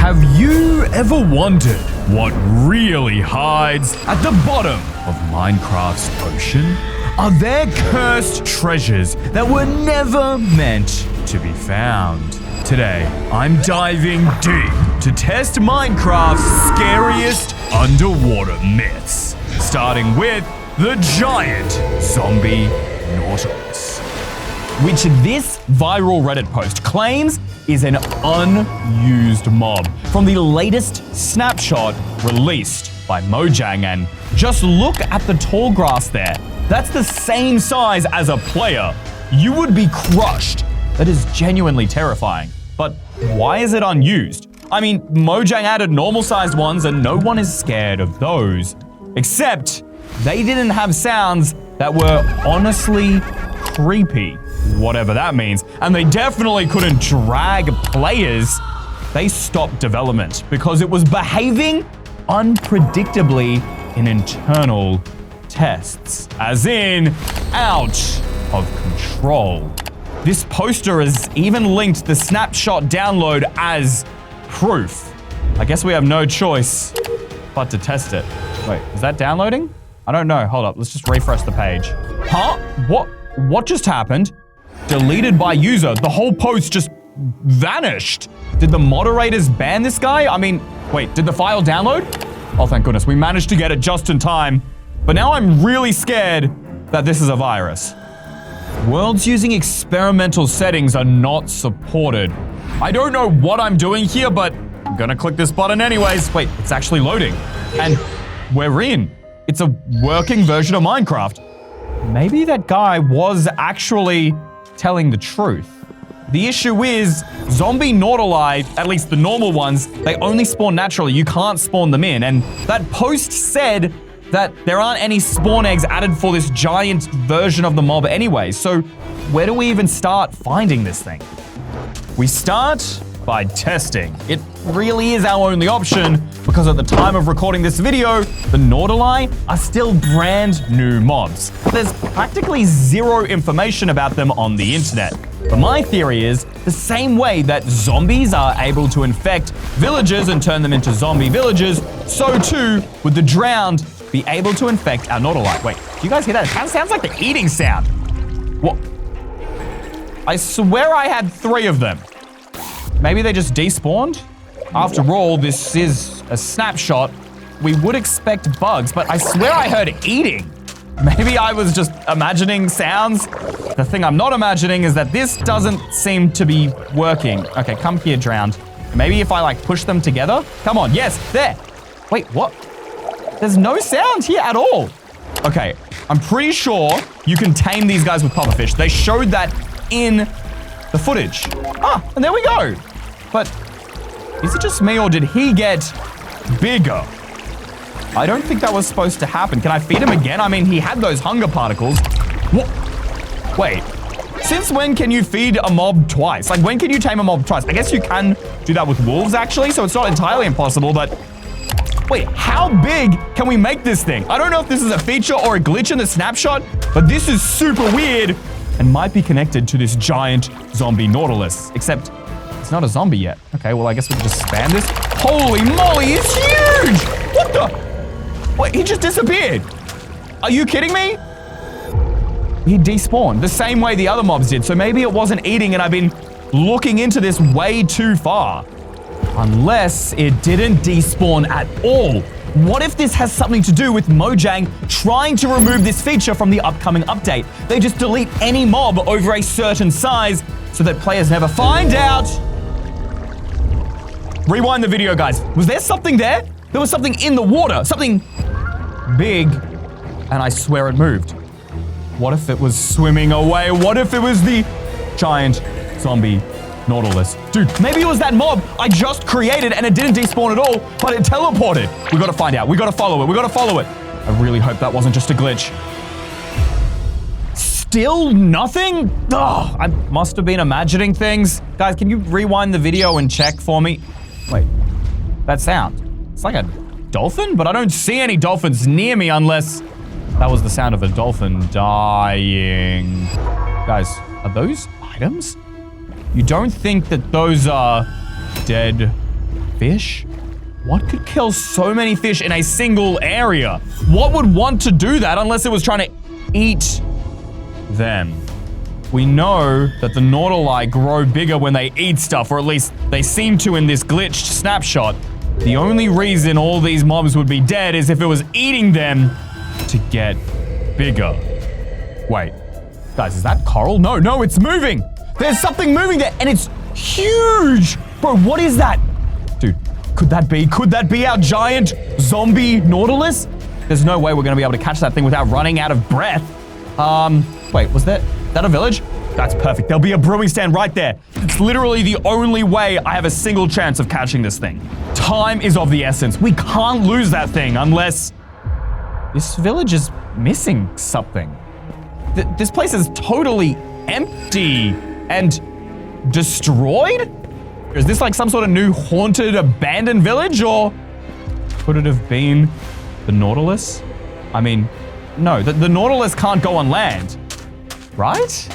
Have you ever wondered what really hides at the bottom of Minecraft's ocean? Are there cursed treasures that were never meant to be found? Today, I'm diving deep to test Minecraft's scariest underwater myths, starting with the Giant Zombie Nautilus, which this viral Reddit post claims is an unused mob from the latest Snapshot released by Mojang. And just look at the tall grass there. That's the same size as a player. You would be crushed. That is genuinely terrifying. But why is it unused? I mean, Mojang added normal-sized ones and no one is scared of those. Except they didn't have sounds that were honestly creepy, whatever that means. And they definitely couldn't drag players. They stopped development because it was behaving unpredictably in internal tests, as in out of control. This poster has even linked the Snapshot download as proof. I guess we have no choice but to test it. Wait, is that downloading? I don't know. Hold up, let's just refresh the page. Huh? What just happened? Deleted by user. The whole post just vanished. Did the moderators ban this guy? I mean, wait, did the file download? Oh, thank goodness. We managed to get it just in time. But now I'm really scared that this is a virus. Worlds using experimental settings are not supported. I don't know what I'm doing here, but I'm gonna click this button anyways. Wait, it's actually loading. And we're in. It's a working version of Minecraft. Maybe that guy was actually telling the truth. The issue is, zombie nautili, at least the normal ones, they only spawn naturally. You can't spawn them in. And that post said that there aren't any spawn eggs added for this giant version of the mob anyway. So where do we even start finding this thing? We start by testing. It really is our only option because at the time of recording this video, the nautili are still brand new mobs. There's practically zero information about them on the internet. But my theory is the same way that zombies are able to infect villagers and turn them into zombie villagers, so too would the drowned be able to infect our nautili. Wait, do you guys hear that? It sounds like the eating sound. What? I swear I had 3 of them. Maybe they just despawned? After all, this is a snapshot. We would expect bugs, but I swear I heard eating. Maybe I was just imagining sounds. The thing I'm not imagining is that this doesn't seem to be working. Okay, come here, drowned. Maybe if I like push them together? Come on, yes, there. Wait, what? There's no sound here at all. Okay, I'm pretty sure you can tame these guys with pufferfish. They showed that in the footage. Ah, and there we go. But is it just me or did he get bigger? I don't think that was supposed to happen. Can I feed him again? I mean, he had those hunger particles. What? Wait, since when can you feed a mob twice? Like, when can you tame a mob twice? I guess you can do that with wolves, actually, so it's not entirely impossible, but wait, how big can we make this thing? I don't know if this is a feature or a glitch in the snapshot, but this is super weird and might be connected to this giant zombie nautilus, except it's not a zombie yet. Okay, well, I guess we can just spam this. Holy moly, it's huge! What the? Wait, he just disappeared. Are you kidding me? He despawned the same way the other mobs did, so maybe it wasn't eating and I've been looking into this way too far. Unless it didn't despawn at all. What if this has something to do with Mojang trying to remove this feature from the upcoming update? They just delete any mob over a certain size so that players never find out. Rewind the video, guys. Was there something there? There was something in the water, something big, and I swear it moved. What if it was swimming away? What if it was the giant zombie Nautilus? Dude, maybe it was that mob I just created and it didn't despawn at all, but it teleported. We gotta find out. We gotta follow it. We gotta follow it. I really hope that wasn't just a glitch. Still nothing? Ugh, I must have been imagining things. Guys, can you rewind the video and check for me? Wait, that sound. It's like a dolphin, but I don't see any dolphins near me unless that was the sound of a dolphin dying. Guys, are those items? You don't think that those are dead Fish? What could kill so many fish in a single area? What would want to do that unless it was trying to eat them? We know that the Nautili grow bigger when they eat stuff, or at least they seem to in this glitched snapshot. The only reason all these mobs would be dead is if it was eating them to get bigger. Wait, guys, is that coral? No, it's moving. There's something moving there, and it's huge. Bro, what is that? Dude, could that be our giant zombie Nautilus? There's no way we're gonna be able to catch that thing without running out of breath. Wait, was that a village? That's perfect. There'll be a brewing stand right there. It's literally the only way I have a single chance of catching this thing. Time is of the essence. We can't lose that thing unless this village is missing something. This place is totally empty and destroyed? Is this like some sort of new haunted, abandoned village, or could it have been the Nautilus? I mean, no, the Nautilus can't go on land, right?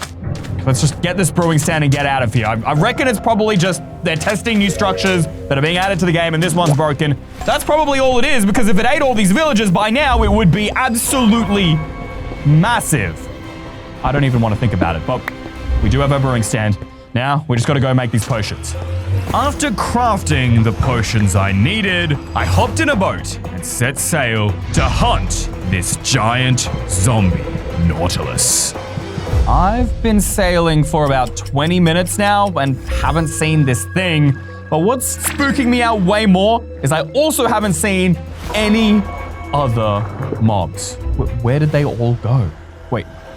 Let's just get this brewing stand and get out of here. I reckon it's probably just they're testing new structures that are being added to the game and this one's broken. That's probably all it is, because if it ate all these villages by now, it would be absolutely massive. I don't even want to think about it, but we do have our brewing stand. Now, we just gotta go make these potions. After crafting the potions I needed, I hopped in a boat and set sail to hunt this giant zombie Nautilus. I've been sailing for about 20 minutes now and haven't seen this thing, but what's spooking me out way more is I also haven't seen any other mobs. Where did they all go?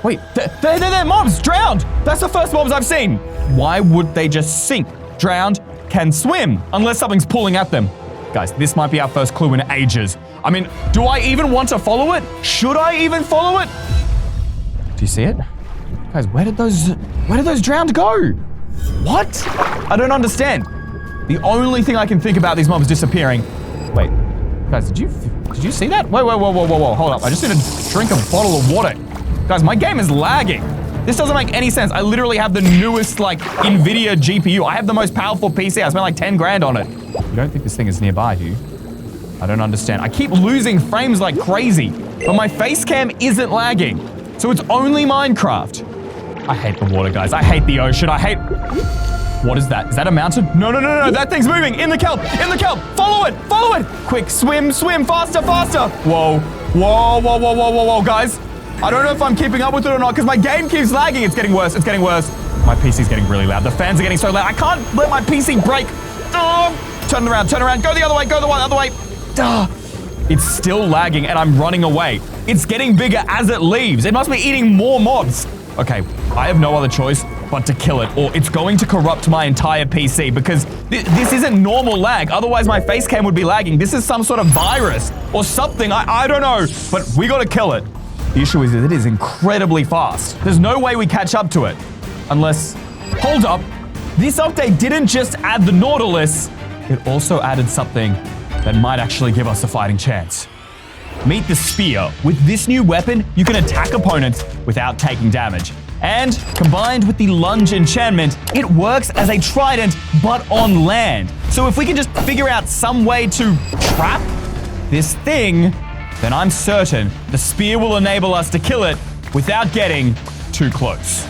Wait, they're mobs, drowned! That's the first mobs I've seen. Why would they just sink? Drowned, can swim, unless something's pulling at them. Guys, this might be our first clue in ages. I mean, do I even want to follow it? Should I even follow it? Do you see it? Guys, where did those drowned go? What? I don't understand. The only thing I can think about these mobs disappearing. Wait, guys, did you see that? Whoa, hold up. I just need to drink a bottle of water. Guys, my game is lagging. This doesn't make any sense. I literally have the newest, like, NVIDIA GPU. I have the most powerful PC. I spent like 10 grand on it. You don't think this thing is nearby, do you? I don't understand. I keep losing frames like crazy, but my face cam isn't lagging. So it's only Minecraft. I hate the water, guys. I hate the ocean. What is that? Is that a mountain? No. That thing's moving. In the kelp. Follow it. Quick, swim, faster. Whoa, guys. I don't know if I'm keeping up with it or not because my game keeps lagging. It's getting worse. My PC's getting really loud. The fans are getting so loud. I can't let my PC break. Turn around. Go the other way. It's still lagging and I'm running away. It's getting bigger as it leaves. It must be eating more mobs. Okay, I have no other choice but to kill it, or it's going to corrupt my entire PC because this isn't normal lag. Otherwise, my face cam would be lagging. This is some sort of virus or something. I don't know, but we gotta kill it. The issue is that it is incredibly fast. There's no way we catch up to it. Unless, hold up. This update didn't just add the Nautilus, it also added something that might actually give us a fighting chance. Meet the spear. With this new weapon, you can attack opponents without taking damage. And combined with the lunge enchantment, it works as a trident, but on land. So if we can just figure out some way to trap this thing, then I'm certain the spear will enable us to kill it without getting too close.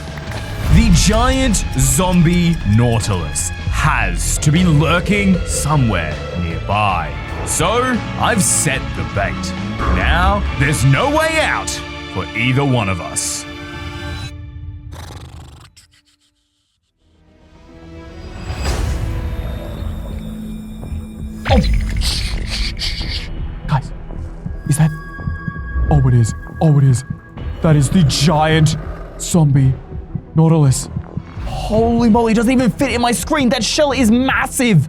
The giant zombie Nautilus has to be lurking somewhere nearby. So I've set the bait. Now there's no way out for either one of us. Oh! Guys, is that? Oh, it is. That is the giant zombie Nautilus. Holy moly, it doesn't even fit in my screen. That shell is massive.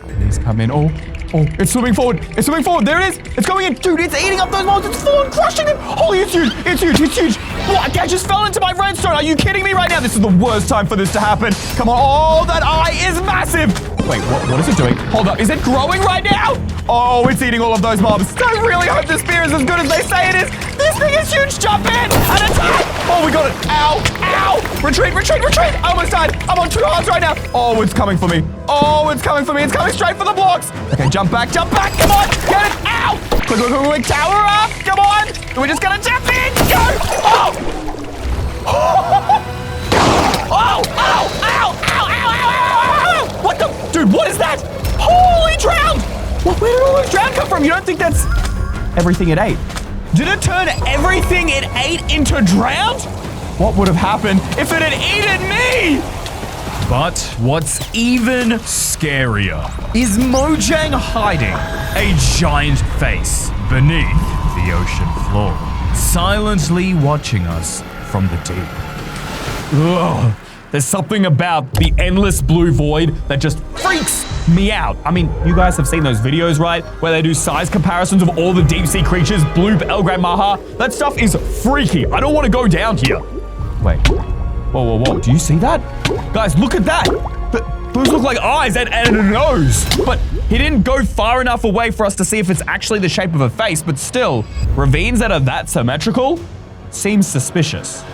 Please come in. Oh, it's swimming forward. There it is. It's going in. Dude, it's eating up those mobs. It's full on crushing them. Holy, it's huge. What? I just fell into my redstone. Are you kidding me right now? This is the worst time for this to happen. Come on. Oh, that eye is massive. Wait, what is it doing? Hold up. Is it growing right now? Oh, it's eating all of those mobs. I really hope this spear is as good as they say it is. This thing is huge. Jump in and attack. Oh, we got it. Ow. Retreat, retreat, retreat! I almost died. I'm on 2 hearts right now. Oh, it's coming for me. Oh, it's coming for me. It's coming straight for the blocks. Okay, jump back, jump back. Come on, get it. Ow! Quick, quick, quick, quick. Tower up. Come on. We're just gonna jump in. Go. Oh! Oh! Ow! Ow! Ow! Ow! Ow! What the? Dude, what is that? Holy drowned! Where did all this drown come from? You don't think that's everything it ate? Did it turn everything it ate into drowned? What would have happened if it had eaten me? But what's even scarier is Mojang hiding a giant face beneath the ocean floor, silently watching us from the deep. Ugh. There's something about the endless blue void that just freaks me out. I mean, you guys have seen those videos, right? Where they do size comparisons of all the deep sea creatures, blue, Elgrand Maha. That stuff is freaky. I don't want to go down here. Wait. Whoa, whoa, whoa. Do you see that? Guys, look at that. Those look like eyes and a nose. But he didn't go far enough away for us to see if it's actually the shape of a face. But still, ravines that are that symmetrical seems suspicious.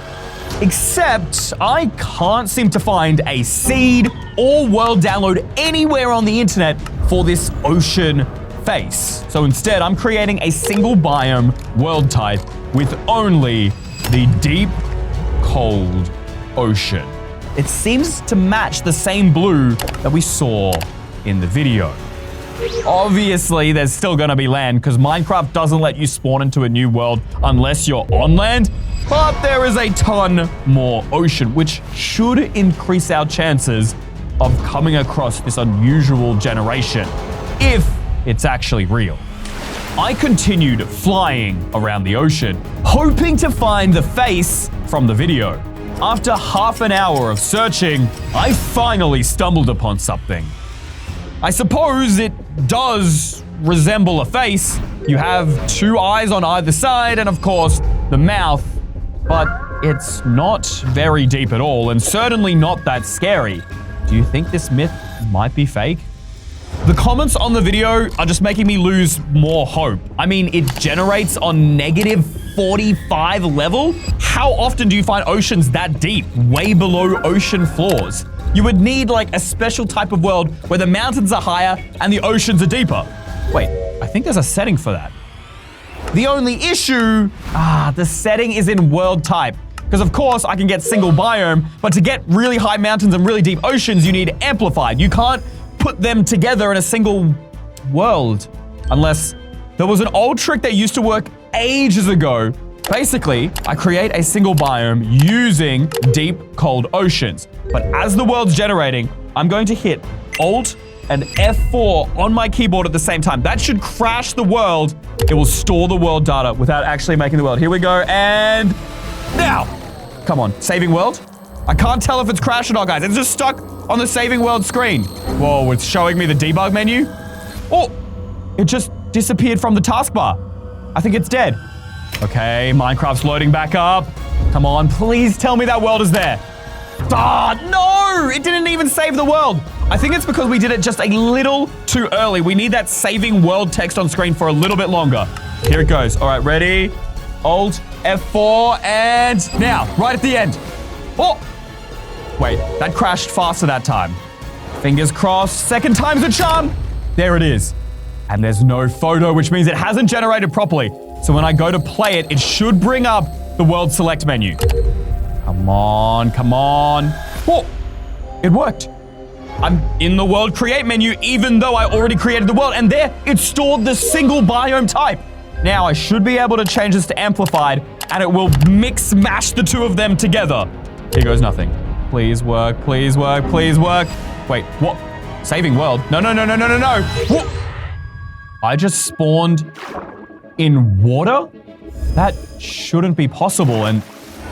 Except I can't seem to find a seed or world download anywhere on the internet for this ocean face. So instead, I'm creating a single biome world type with only the deep, cold ocean. It seems to match the same blue that we saw in the video. Obviously, there's still gonna be land because Minecraft doesn't let you spawn into a new world unless you're on land. But there is a ton more ocean, which should increase our chances of coming across this unusual generation, if it's actually real. I continued flying around the ocean, hoping to find the face from the video. After half an hour of searching, I finally stumbled upon something. I suppose it does resemble a face. You have 2 eyes on either side, and of course, the mouth. But it's not very deep at all, and certainly not that scary. Do you think this myth might be fake? The comments on the video are just making me lose more hope. I mean, it generates on -45 level? How often do you find oceans that deep, way below ocean floors? You would need like a special type of world where the mountains are higher and the oceans are deeper. Wait, I think there's a setting for that. The only issue, the setting is in world type. Because of course I can get single biome, but to get really high mountains and really deep oceans, you need amplified. You can't put them together in a single world. Unless there was an old trick that used to work ages ago. Basically, I create a single biome using deep, cold oceans. But as the world's generating, I'm going to hit Alt and F4 on my keyboard at the same time. That should crash the world. It will store the world data without actually making the world. Here we go, and now. Come on, saving world? I can't tell if it's crashed or not, guys. It's just stuck on the saving world screen. Whoa, it's showing me the debug menu. Oh, it just disappeared from the taskbar. I think it's dead. Okay, Minecraft's loading back up. Come on, please tell me that world is there. No! It didn't even save the world. I think it's because we did it just a little too early. We need that saving world text on screen for a little bit longer. Here it goes. All right, ready? Alt, F4, and now, right at the end. Oh! Wait, that crashed faster that time. Fingers crossed, second time's a charm. There it is. And there's no photo, which means it hasn't generated properly. So when I go to play it, it should bring up the world select menu. Come on, come on. Oh, it worked. I'm in the world create menu, even though I already created the world, and there, it stored the single biome type. Now I should be able to change this to amplified, and it will mix mash the two of them together. Here goes nothing. Please work, please work, please work. Wait, what? Saving world? No, no, no, no, no, no, no. What? I just spawned in water? That shouldn't be possible, and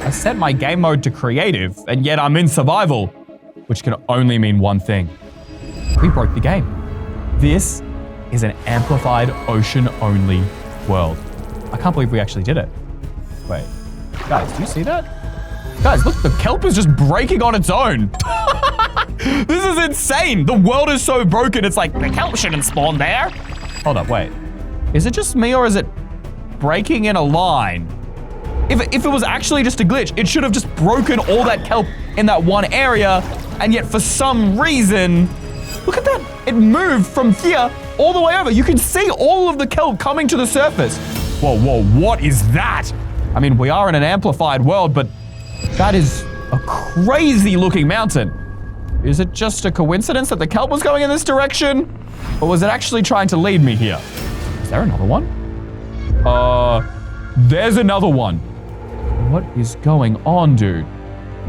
I set my game mode to creative, and yet I'm in survival, which can only mean one thing. We broke the game. This is an amplified ocean-only world. I can't believe we actually did it. Wait, guys, do you see that? Guys, look, the kelp is just breaking on its own. This is insane. The world is so broken, it's like, the kelp shouldn't spawn there. Hold up, wait. Is it just me or is it breaking in a line? If it was actually just a glitch, it should have just broken all that kelp in that one area, and yet for some reason, look at that. It moved from here all the way over. You can see all of the kelp coming to the surface. Whoa, what is that? I mean, we are in an amplified world, but that is a crazy looking mountain. Is it just a coincidence that the kelp was going in this direction? Or was it actually trying to lead me here? Is there another one? There's another one. What is going on, dude?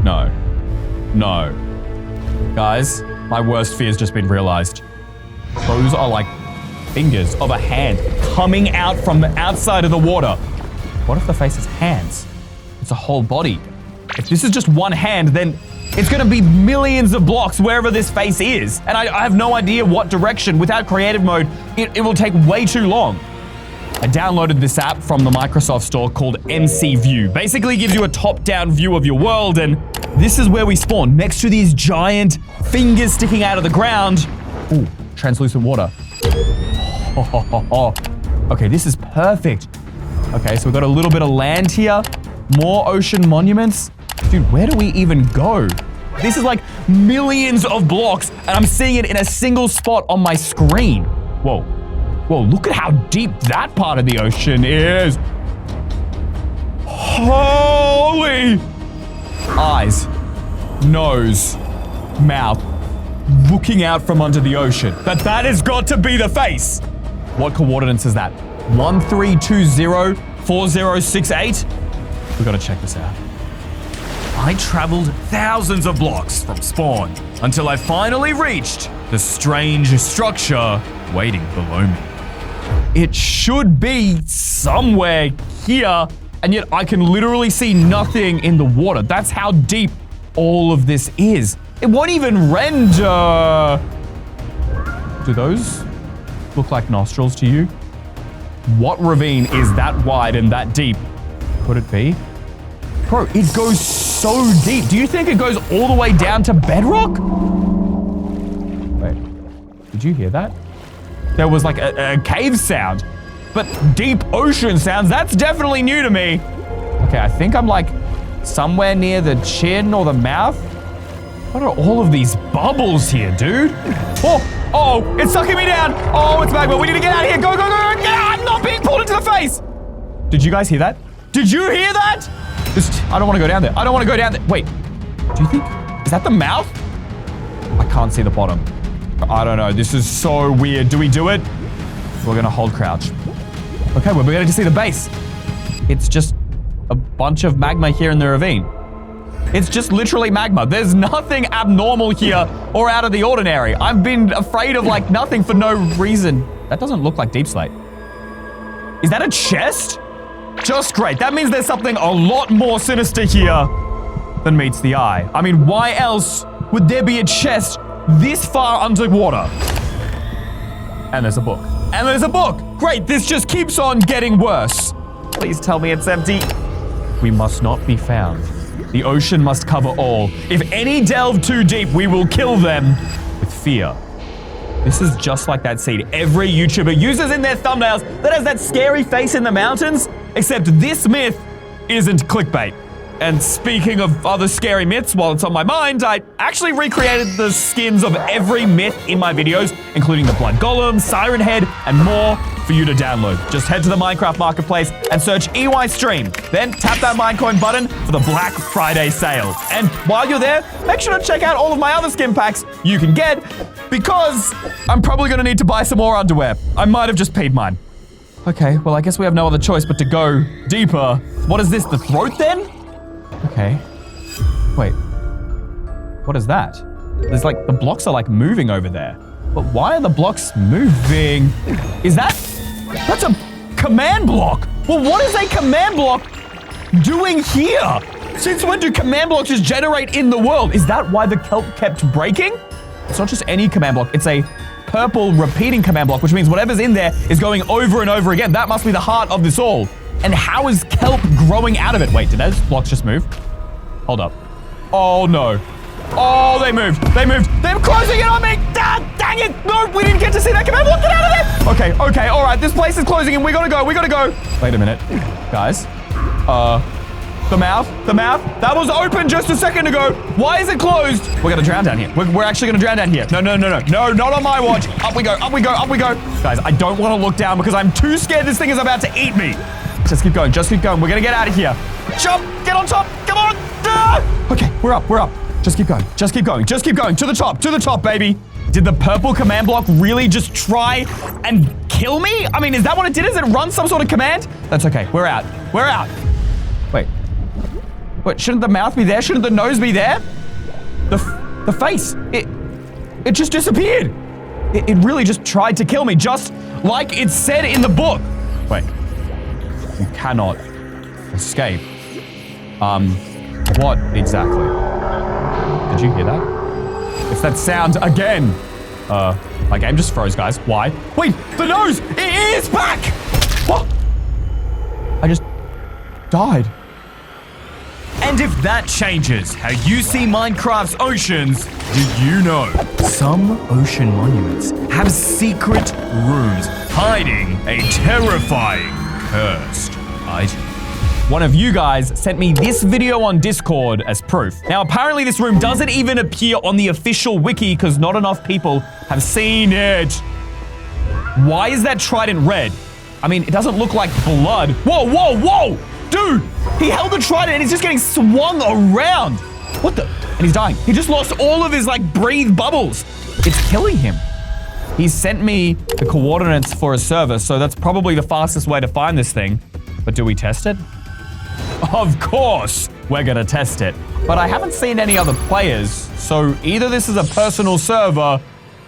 No. Guys, my worst fear has just been realized. Those are like fingers of a hand coming out from the outside of the water. What if the face is hands? It's a whole body. If this is just one hand, then it's gonna be millions of blocks wherever this face is. And I have no idea what direction. Without creative mode, it will take way too long. I downloaded this app from the Microsoft Store called MC View. Basically gives you a top-down view of your world, and this is where we spawn, next to these giant fingers sticking out of the ground. Ooh, translucent water. Okay, this is perfect. Okay, so we've got a little bit of land here. More ocean monuments. Dude, where do we even go? This is like millions of blocks, and I'm seeing it in a single spot on my screen. Whoa, look at how deep that part of the ocean is. Holy! Eyes, nose, mouth, looking out from under the ocean. That has got to be the face. What coordinates is that? 13204068? We gotta check this out. I traveled thousands of blocks from spawn until I finally reached the strange structure waiting below me. It should be somewhere here, and yet I can literally see nothing in the water. That's how deep all of this is. It won't even render. Do those look like nostrils to you? What ravine is that wide and that deep? Could it be? Bro, it goes so deep. Do you think it goes all the way down to bedrock? Wait, did you hear that? There was like a cave sound, but deep ocean sounds, that's definitely new to me. Okay, I think I'm like somewhere near the chin or the mouth. What are all of these bubbles here, dude? Oh, it's sucking me down. Oh, it's magma. We need to get out of here. Go, get out. I'm not being pulled into the face. Did you guys hear that? Did you hear that? I don't want to go down there. I don't want to go down there. Wait, do you think, is that the mouth? I can't see the bottom. I don't know. This is so weird. Do we do it? We're going to hold crouch. Okay, we're beginning to see the base. It's just a bunch of magma here in the ravine. It's just literally magma. There's nothing abnormal here or out of the ordinary. I've been afraid of like nothing for no reason. That doesn't look like deep slate. Is that a chest? Just great. That means there's something a lot more sinister here than meets the eye. I mean, why else would there be a chest this far underwater? And there's a book. And there's a book. Great. This just keeps on getting worse. Please tell me it's empty. We must not be found. The ocean must cover all. If any delve too deep, we will kill them with fear. This is just like that seed every YouTuber uses in their thumbnails that has that scary face in the mountains, except this myth isn't clickbait. And speaking of other scary myths, while it's on my mind, I actually recreated the skins of every myth in my videos, including the Blood Golem, Siren Head, and more for you to download. Just head to the Minecraft Marketplace and search EYstream. Then tap that Minecoin button for the Black Friday sale. And while you're there, make sure to check out all of my other skin packs you can get, because I'm probably gonna need to buy some more underwear. I might have just peed mine. Okay, well, I guess we have no other choice but to go deeper. What is this, the throat then? Okay. Wait. What is that? There's like, the blocks are like moving over there. But why are the blocks moving? That's a command block. Well, what is a command block doing here? Since when do command blocks just generate in the world? Is that why the kelp kept breaking? It's not just any command block. It's a purple repeating command block, which means whatever's in there is going over and over again. That must be the heart of this all. And how is kelp growing out of it? Wait, did those blocks just move? Hold up. Oh, no. Oh, they moved. They moved. They're closing in on me. Dang it. No, we didn't get to see that command block. Get out of there. Okay, all right. This place is closing in. We gotta go. Wait a minute. Guys. The mouth. That was open just a second ago. Why is it closed? We're gonna drown down here. We're actually gonna drown down here. No. No, not on my watch. Up we go. Guys, I don't want to look down because I'm too scared this thing is about to eat me. Just keep going. We're gonna get out of here. Jump, get on top. Come on. Ah! Okay, we're up. Just keep going. To the top, baby. Did the purple command block really just try and kill me? I mean, is that what it did? Is it run some sort of command? That's okay. We're out. Wait, shouldn't the mouth be there? Shouldn't the nose be there? The face, it just disappeared. It really just tried to kill me, just like it said in the book. Wait, you cannot escape. What exactly? Did you hear that? It's that sound again. My game just froze, guys. Why? Wait, the nose, it is back. What? I just died. And if that changes how you see Minecraft's oceans, did you know some ocean monuments have secret rooms hiding a terrifying cursed item? One of you guys sent me this video on Discord as proof. Now, apparently this room doesn't even appear on the official wiki because not enough people have seen it. Why is that trident red? I mean, it doesn't look like blood. Whoa! Dude, he held the trident and he's just getting swung around. What the? And he's dying. He just lost all of his, breathe bubbles. It's killing him. He sent me the coordinates for a server, so that's probably the fastest way to find this thing. But do we test it? Of course, we're gonna test it. But I haven't seen any other players, so either this is a personal server,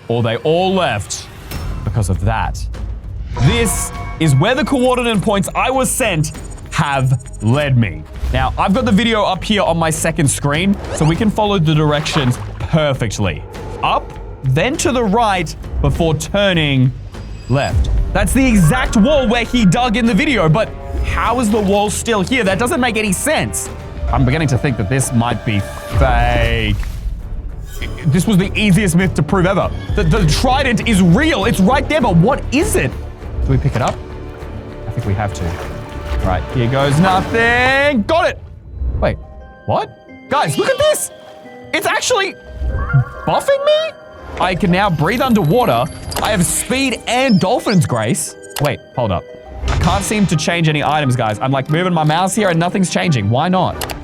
or they all left because of that. This is where the coordinate points I was sent have led me. Now, I've got the video up here on my second screen, so we can follow the directions perfectly. Up, then to the right, before turning left. That's the exact wall where he dug in the video, but how is the wall still here? That doesn't make any sense. I'm beginning to think that this might be fake. This was the easiest myth to prove ever. The trident is real. It's right there, but what is it? Do we pick it up? I think we have to. All right, here goes nothing. Got it. Wait, what? Guys, look at this. It's actually buffing me? I can now breathe underwater. I have speed and Dolphin's grace. Wait, hold up. I can't seem to change any items, guys. I'm moving my mouse here and nothing's changing. Why not?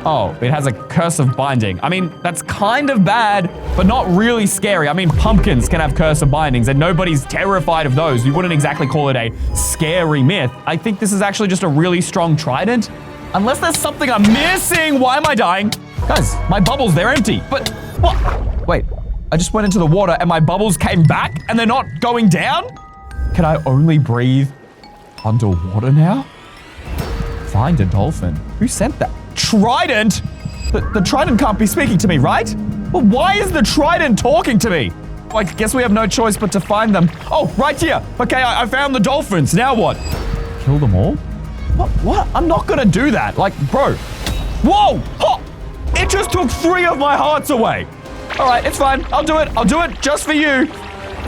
Oh, it has a curse of binding. I mean, that's kind of bad, but not really scary. I mean, pumpkins can have curse of bindings and nobody's terrified of those. You wouldn't exactly call it a scary myth. I think this is actually just a really strong trident. Unless there's something I'm missing. Why am I dying? Guys, my bubbles, they're empty. But what? Wait, I just went into the water and my bubbles came back and they're not going down? Can I only breathe underwater now? Find a dolphin. Who sent that? Trident? The trident can't be speaking to me, right? Well, why is the trident talking to me? I guess we have no choice but to find them. Oh, right here. Okay, I found the dolphins. Now what? Kill them all? What? I'm not gonna do that. Bro. Whoa! Oh! It just took 3 of my hearts away. All right, it's fine. I'll do it just for you.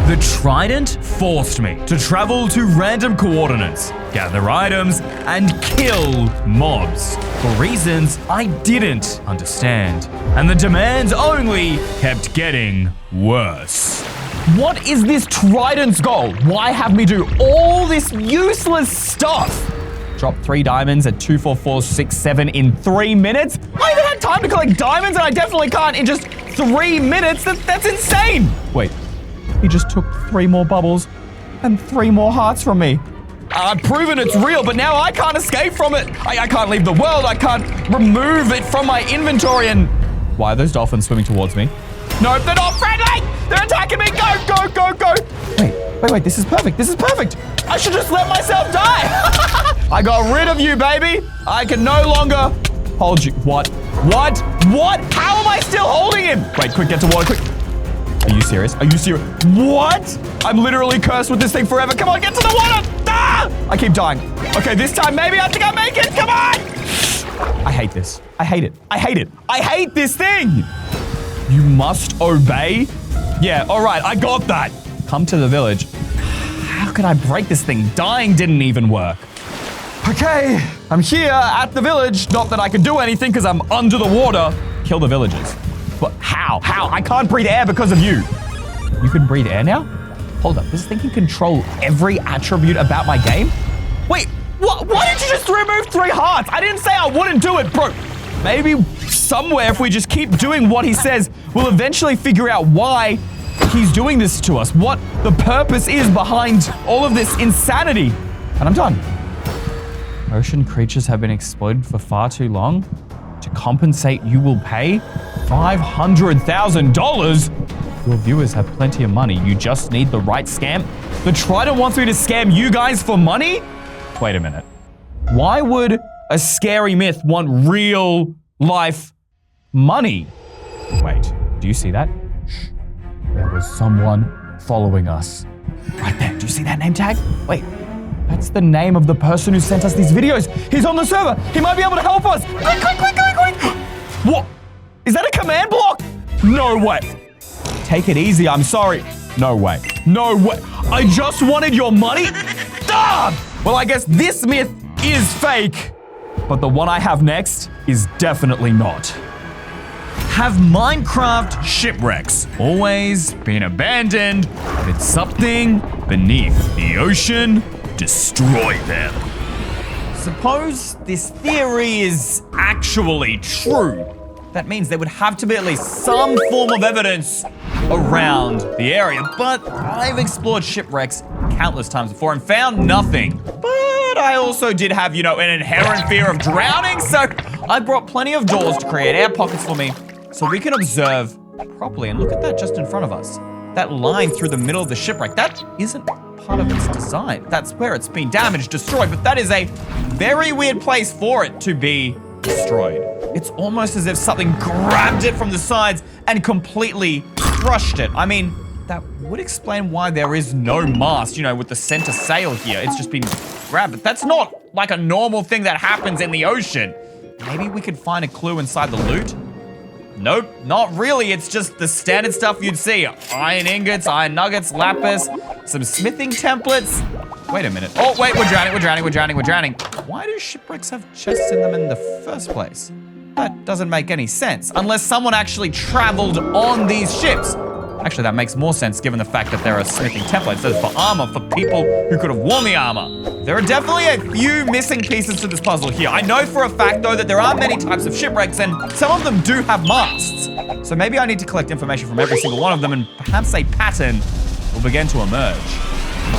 The trident forced me to travel to random coordinates, gather items, and kill mobs for reasons I didn't understand. And the demands only kept getting worse. What is this trident's goal? Why have me do all this useless stuff? Drop 3 diamonds at 2, 4, 4, 6, 7 in 3 minutes? I even had time to collect diamonds and I definitely can't in just 3 minutes. That's insane. Wait. He just took 3 more bubbles and 3 more hearts from me. I've proven it's real, but now I can't escape from it. I can't leave the world. I can't remove it from my inventory. And why are those dolphins swimming towards me? Nope, they're not friendly. They're attacking me. Go. Wait. This is perfect. I should just let myself die. I got rid of you, baby. I can no longer hold you. What? How am I still holding him? Wait, quick, get to water, quick. Are you serious? What? I'm literally cursed with this thing forever. Come on, get to the water. Ah! I keep dying. Okay, this time maybe I think I make it. Come on. I hate this. I hate it. I hate this thing. You must obey? Yeah, all right, I got that. Come to the village. How could I break this thing? Dying didn't even work. Okay, I'm here at the village. Not that I can do anything because I'm under the water. Kill the villagers. But how? How? I can't breathe air because of you. You can breathe air now? Hold up, this thing can control every attribute about my game? Wait, what? Why did you just remove 3 hearts? I didn't say I wouldn't do it, bro. Maybe somewhere, if we just keep doing what he says, we'll eventually figure out why he's doing this to us, what the purpose is behind all of this insanity. And I'm done. Ocean creatures have been exploited for far too long. To compensate, you will pay $500,000. Your viewers have plenty of money. You just need the right scam. The Trident wants me to scam you guys for money? Wait a minute. Why would a scary myth want real life money? Wait, do you see that? Shh. There was someone following us. Right there, do you see that name tag? Wait, that's the name of the person who sent us these videos. He's on the server. He might be able to help us. Quick, quick, quick, quick, quick. What? Is that a command block? No way. Take it easy, I'm sorry. No way. No way. I just wanted your money? Ah! Well, I guess this myth is fake, but the one I have next is definitely not. Have Minecraft shipwrecks always been abandoned? Did something beneath the ocean destroy them? Suppose this theory is actually true. That means there would have to be at least some form of evidence around the area. But I've explored shipwrecks countless times before and found nothing. But I also did have, an inherent fear of drowning, so I brought plenty of doors to create air pockets for me so we can observe properly. And look at that just in front of us. That line through the middle of the shipwreck, that isn't part of its design. That's where it's been damaged, destroyed, but that is a very weird place for it to be destroyed. It's almost as if something grabbed it from the sides and completely crushed it. I mean, that would explain why there is no mast, with the center sail here. It's just been grabbed. But that's not like a normal thing that happens in the ocean. Maybe we could find a clue inside the loot? Nope, not really. It's just the standard stuff you'd see. Iron ingots, iron nuggets, lapis, some smithing templates. Wait a minute. Oh, wait, we're drowning. Why do shipwrecks have chests in them in the first place? That doesn't make any sense, unless someone actually traveled on these ships. Actually, that makes more sense given the fact that there are smithing templates. Those for armor, for people who could have worn the armor. There are definitely a few missing pieces to this puzzle here. I know for a fact, though, that there are many types of shipwrecks, and some of them do have masts. So maybe I need to collect information from every single one of them, and perhaps a pattern will begin to emerge.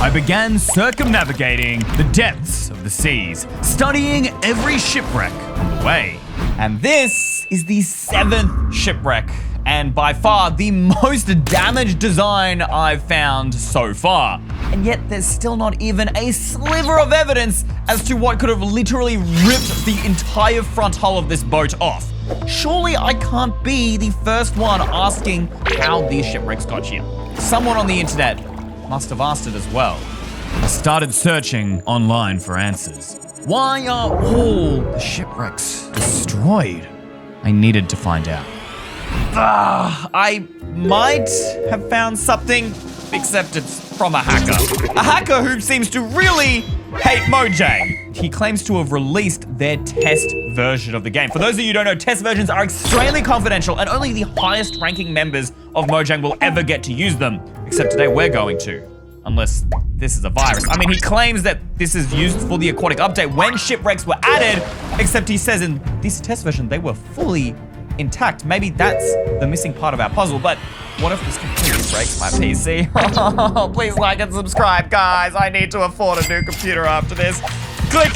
I began circumnavigating the depths of the seas, studying every shipwreck on the way. And this is the 7th shipwreck, and by far the most damaged design I've found so far. And yet there's still not even a sliver of evidence as to what could have literally ripped the entire front hull of this boat off. Surely I can't be the first one asking how these shipwrecks got here. Someone on the internet must have asked it as well. I started searching online for answers. Why are all the shipwrecks destroyed? I needed to find out. I might have found something, except it's from a hacker. A hacker who seems to really hate Mojang. He claims to have released their test version of the game. For those of you who don't know, test versions are extremely confidential and only the highest ranking members of Mojang will ever get to use them. Except today we're going to. Unless this is a virus. I mean, he claims that this is used for the aquatic update when shipwrecks were added, except he says in this test version, they were fully intact. Maybe that's the missing part of our puzzle, but what if this completely breaks my PC? Please like and subscribe, guys. I need to afford a new computer after this. Click.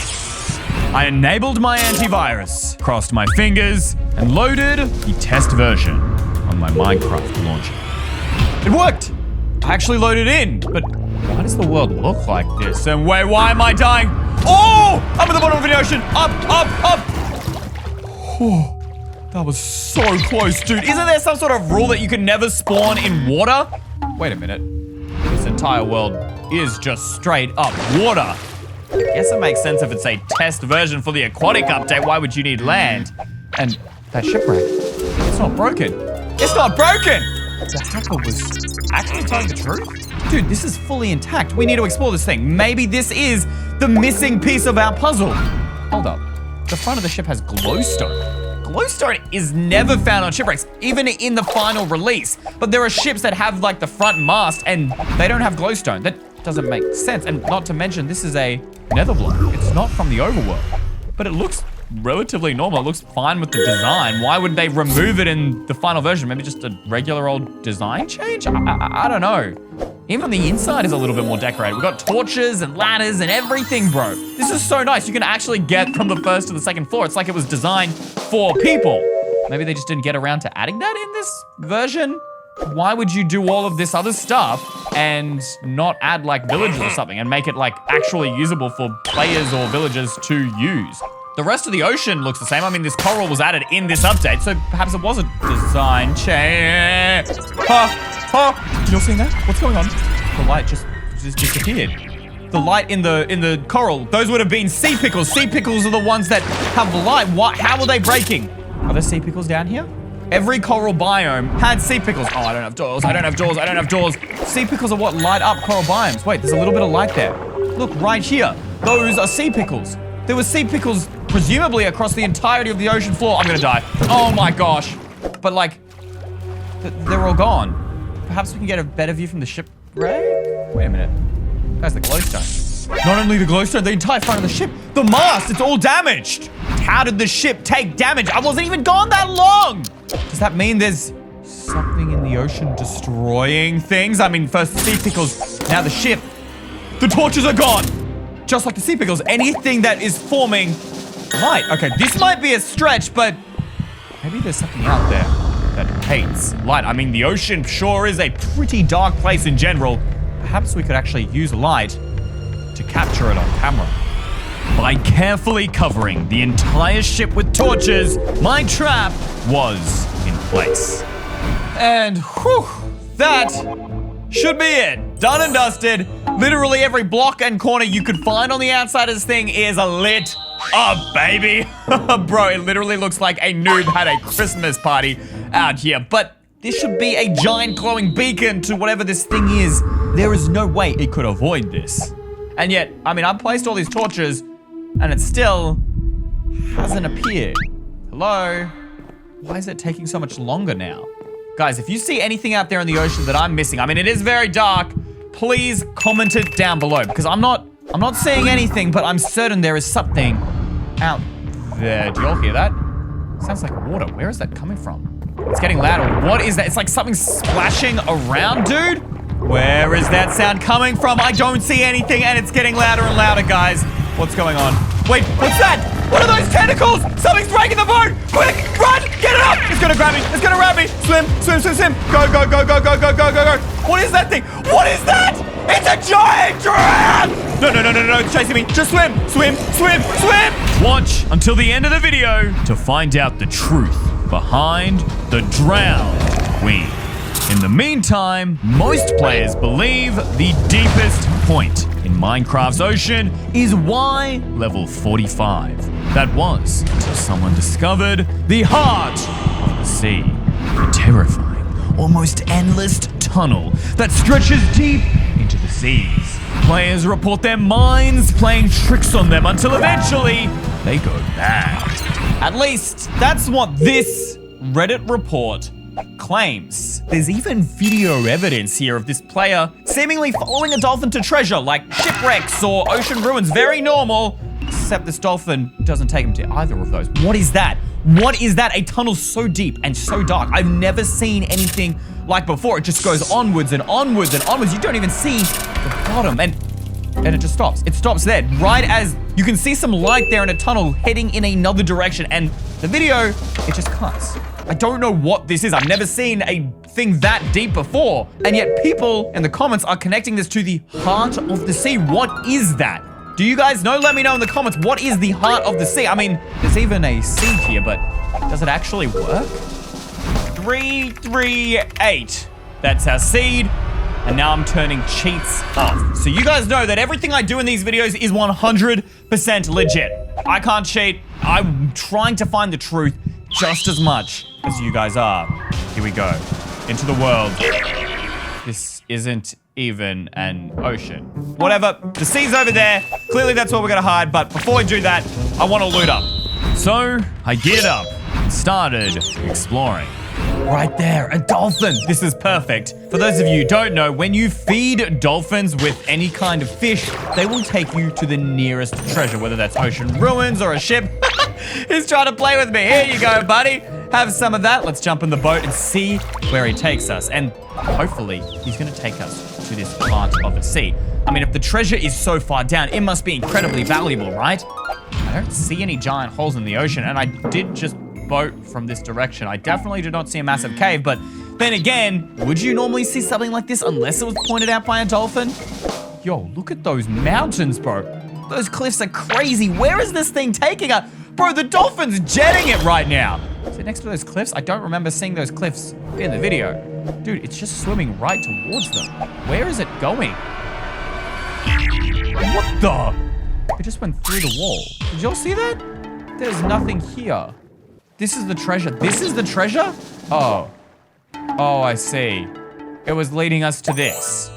I enabled my antivirus, crossed my fingers, and loaded the test version on my Minecraft launcher. It worked! I actually loaded in, but why does the world look like this? And wait, why am I dying? Oh! I'm at the bottom of the ocean! Up! Oh, that was so close, dude. Isn't there some sort of rule that you can never spawn in water? Wait a minute. This entire world is just straight up water. I guess it makes sense if it's a test version for the aquatic update. Why would you need land? And that shipwreck, it's not broken. It's not broken! the hacker was actually telling the truth? Dude, this is fully intact. We need to explore this thing. Maybe this is the missing piece of our puzzle. Hold up. The front of the ship has glowstone. Glowstone is never found on shipwrecks, even in the final release. But there are ships that have like the front mast and they don't have glowstone. That doesn't make sense. And not to mention, this is a nether block. It's not from the overworld, but it looks relatively normal. It looks fine with the design. Why would they remove it in the final version? Maybe just a regular old design change? I don't know. Even the inside is a little bit more decorated. We've got torches and ladders and everything, bro. This is so nice. You can actually get from the first to the second floor. It's like it was designed for people. Maybe they just didn't get around to adding that in this version? Why would you do all of this other stuff and not add like villages or something and make it like actually usable for players or villagers to use? The rest of the ocean looks the same. I mean, this coral was added in this update, so perhaps it was a design change. You all seen that? What's going on? The light just disappeared. The light in the coral, those would have been sea pickles. Sea pickles are the ones that have the light. What? How are they breaking? Are there sea pickles down here? Every coral biome had sea pickles. Oh, I don't have doors. I don't have doors. I don't have doors. Sea pickles are what light up coral biomes. Wait, there's a little bit of light there. Look, right here. Those are sea pickles. There were sea pickles presumably across the entirety of the ocean floor. I'm gonna die. Oh my gosh. But like, they're all gone. Perhaps we can get a better view from the shipwreck? Wait a minute. That's the glowstone. Not only the glowstone, the entire front of the ship. The mast, it's all damaged. How did the ship take damage? I wasn't even gone that long. Does that mean there's something in the ocean destroying things? I mean, first the sea pickles, now the ship. The torches are gone. Just like the sea pickles, anything that is forming light. Okay, this might be a stretch, but maybe there's something out there that hates light. I mean, the ocean sure is a pretty dark place in general. Perhaps we could actually use light to capture it on camera. By carefully covering the entire ship with torches, my trap was in place. And whew, that should be it. Done and dusted. Literally every block and corner you could find on the outside of this thing is lit up, baby. Bro, it literally looks like a noob had a Christmas party out here. But this should be a giant glowing beacon to whatever this thing is. There is no way it could avoid this. And yet, I mean, I've placed all these torches and it still hasn't appeared. Hello? Why is it taking so much longer now? Guys, if you see anything out there in the ocean that I'm missing, I mean, it is very dark, please comment it down below because I'm not seeing anything, but I'm certain there is something out there. Do you all hear that? Sounds like water. Where is that coming from? It's getting louder. What is that? It's like something splashing around, dude. Where is that sound coming from? I don't see anything and it's getting louder and louder, guys. What's going on? Wait, what's that? What are those tentacles? Something's breaking the boat. Quick, run, get it up. It's gonna grab me, it's gonna grab me. Swim, swim, swim, swim. Go, go, go, go, go, go, go, go, go. What is that thing? What is that? It's a giant giraffe. No, no, no, no, no, it's chasing me. Just swim, swim, swim, swim. Watch until the end of the video to find out the truth behind the drowned queen. In the meantime, most players believe the deepest point in Minecraft's ocean is Y level 45. That was until someone discovered the heart of the sea. A terrifying, almost endless tunnel that stretches deep into the seas. Players report their minds playing tricks on them until eventually they go mad. At least that's what this Reddit report claims. There's even video evidence here of this player seemingly following a dolphin to treasure, like shipwrecks or ocean ruins. Very normal, except this dolphin doesn't take him to either of those. What is that? What is that? A tunnel so deep and so dark. I've never seen anything like before. It just goes onwards and onwards and onwards. You don't even see the bottom, and it just stops. It stops there, right as you can see some light there in a tunnel heading in another direction, and the video, it just cuts. I don't know what this is. I've never seen a thing that deep before. And yet people in the comments are connecting this to the heart of the sea. What is that? Do you guys know? Let me know in the comments. What is the heart of the sea? I mean, there's even a seed here, but does it actually work? 338. That's our seed. And now I'm turning cheats off. So you guys know that everything I do in these videos is 100% legit. I can't cheat. I'm trying to find the truth just as much as you guys are. Here we go. into the world. This isn't even an ocean. Whatever, the sea's over there. Clearly that's where we're gonna hide, but before we do that, I want to loot up. So, I geared up and started exploring. Right there, a dolphin. This is perfect. For those of you who don't know, when you feed dolphins with any kind of fish, they will take you to the nearest treasure, whether that's ocean ruins or a ship. He's trying to play with me. Here you go, buddy. Have some of that. Let's jump in the boat and see where he takes us. And hopefully, he's going to take us to this part of the sea. I mean, if the treasure is so far down, it must be incredibly valuable, right? I don't see any giant holes in the ocean, and I did just boat from this direction. I definitely did not see a massive cave, but then again, would you normally see something like this unless it was pointed out by a dolphin? Yo, look at those mountains, bro. Those cliffs are crazy. Where is this thing taking us? Bro, the dolphin's jetting it right now. Is it next to those cliffs? I don't remember seeing those cliffs in the video. Dude, it's just swimming right towards them. Where is it going? What the? It just went through the wall. Did y'all see that? There's nothing here. This is the treasure. This is the treasure? Oh. Oh, I see. It was leading us to this.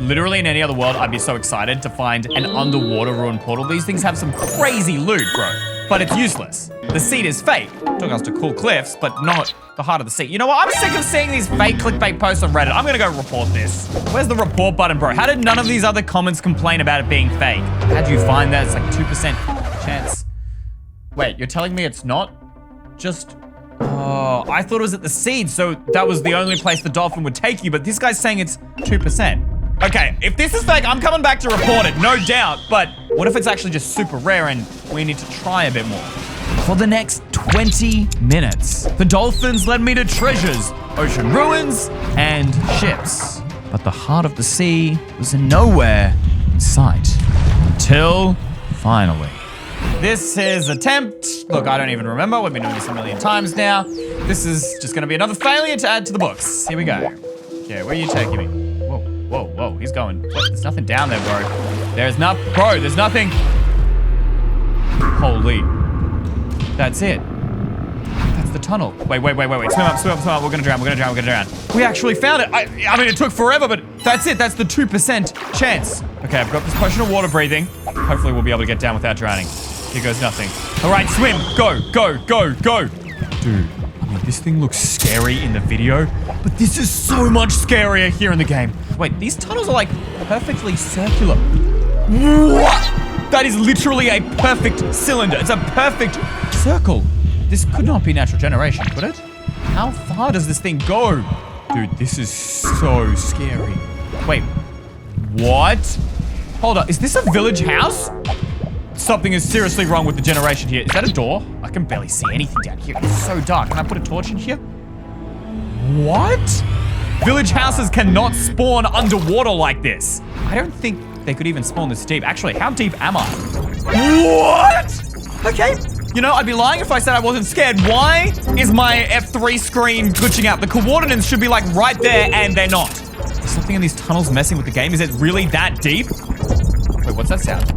Literally in any other world, I'd be so excited to find an underwater ruined portal. These things have some crazy loot, bro. But it's useless. The seed is fake. Took us to cool cliffs, but not the heart of the sea. You know what? I'm sick of seeing these fake clickbait posts on Reddit. I'm gonna go report this. Where's the report button, bro? How did none of these other comments complain about it being fake? How'd you find that? It's like 2% chance. Wait, you're telling me it's not? Just, oh, I thought it was at the seed, so that was the only place the dolphin would take you, but this guy's saying it's 2%. Okay, if this is fake, I'm coming back to report it, no doubt, but what if it's actually just super rare and we need to try a bit more? For the next 20 minutes, the dolphins led me to treasures, ocean ruins, and ships. But the heart of the sea was nowhere in sight. Until, finally. This is attempt. Look, I don't even remember. We've been doing this a million times now. This is just gonna be another failure to add to the books. Here we go. Okay, where are you taking me? Whoa, whoa, whoa, he's going. What? There's nothing down there, bro. There's nothing. Holy. That's it. That's the tunnel. Wait. Swim up. We're gonna drown. We actually found it. I mean, it took forever, but that's it. That's the 2% chance. Okay, I've got this potion of water breathing. Hopefully we'll be able to get down without drowning. Here goes nothing. All right, swim. Go. Dude, I mean, this thing looks scary in the video, but this is so much scarier here in the game. Wait, these tunnels are like perfectly circular. What? That is literally a perfect cylinder. It's a perfect circle. This could not be natural generation, could it? How far does this thing go? Dude, this is so scary. Wait, what? Hold on, is this a village house? Something is seriously wrong with the generation here. Is that a door? I can barely see anything down here. It's so dark. Can I put a torch in here? What? Village houses cannot spawn underwater like this. I don't think they could even spawn this deep. Actually, how deep am I? What? Okay. You know, I'd be lying if I said I wasn't scared. Why is my F3 screen glitching out? The coordinates should be like right there and they're not. Is something in these tunnels messing with the game? Is it really that deep? Wait, what's that sound?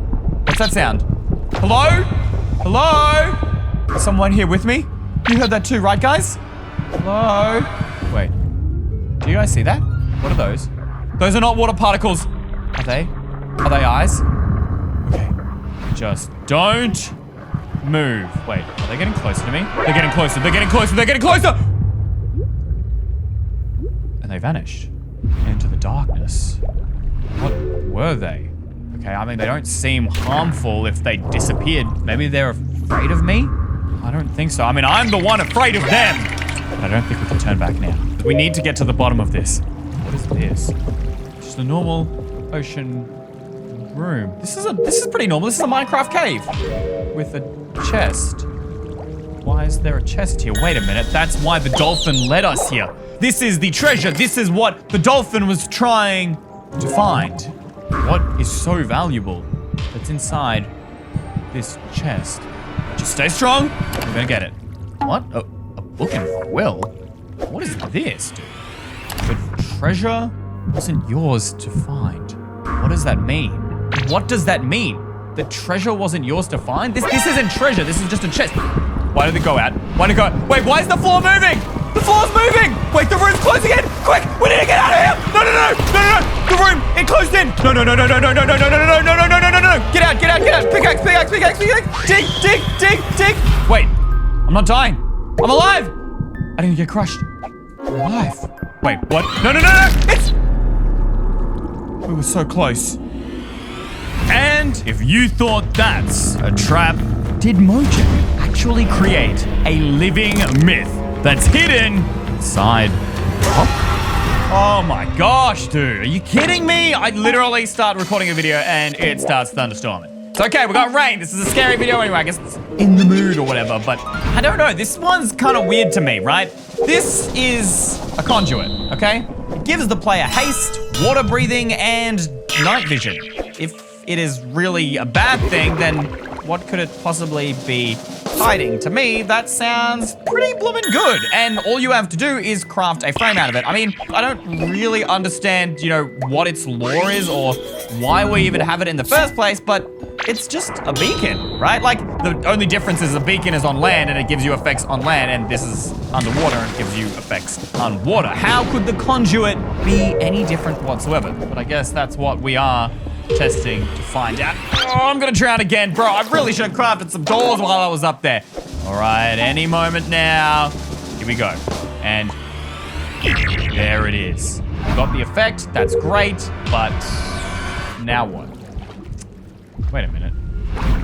What's that sound? Hello? Hello? Is someone here with me? You heard that too, right, guys? Hello? Wait. Do you guys see that? What are those? Those are not water particles. Are they? Are they eyes? Okay. Just don't move. Wait, are they getting closer to me? They're getting closer. And they vanished into the darkness. What were they? Okay, I mean, they don't seem harmful if they disappeared. Maybe they're afraid of me? I don't think so. I mean, I'm the one afraid of them. But I don't think we can turn back now. We need to get to the bottom of this. What is this? Just a normal ocean room. This is pretty normal. This is a Minecraft cave with a chest. Why is there a chest here? Wait a minute. That's why the dolphin led us here. This is the treasure. This is what the dolphin was trying to find. What is so valuable that's inside this chest? Just stay strong. We're gonna get it. What? A book and quill? What is this, dude? The treasure wasn't yours to find. What does that mean? What does that mean? The treasure wasn't yours to find? This isn't treasure. This is just a chest. Why did it go out? Why did it go? Wait, why is the floor moving? The floor's moving! Wait, the room's closing in! Quick! We need to get out of here! No! The room! It closed in! No! Get out! Pickaxe! Dig! Wait, I'm not dying. I'm alive! I didn't get crushed. I'm alive. Wait, what? No! We were so close. And if you thought that's a trap, did Mojang actually create a living myth that's hidden inside the rock? Oh my gosh, dude. Are you kidding me? I literally start recording a video and it starts thunderstorming. It's okay, we got rain. This is a scary video anyway. I guess it's in the mood or whatever, but I don't know. This one's kind of weird to me, right? This is a conduit, okay? It gives the player haste, water breathing, and night vision. If it is really a bad thing, then what could it possibly be hiding? To me, that sounds pretty bloomin' good. And all you have to do is craft a frame out of it. I mean, I don't really understand, what its lore is or why we even have it in the first place, but it's just a beacon, right? Like, the only difference is the beacon is on land and it gives you effects on land, and this is underwater and it gives you effects on water. How could the conduit be any different whatsoever? But I guess that's what we are testing to find out. Oh, I'm gonna drown again, bro. I really should have crafted some doors while I was up there. All right, any moment now. Here we go. And there it is. We got the effect, that's great, but now what? Wait a minute.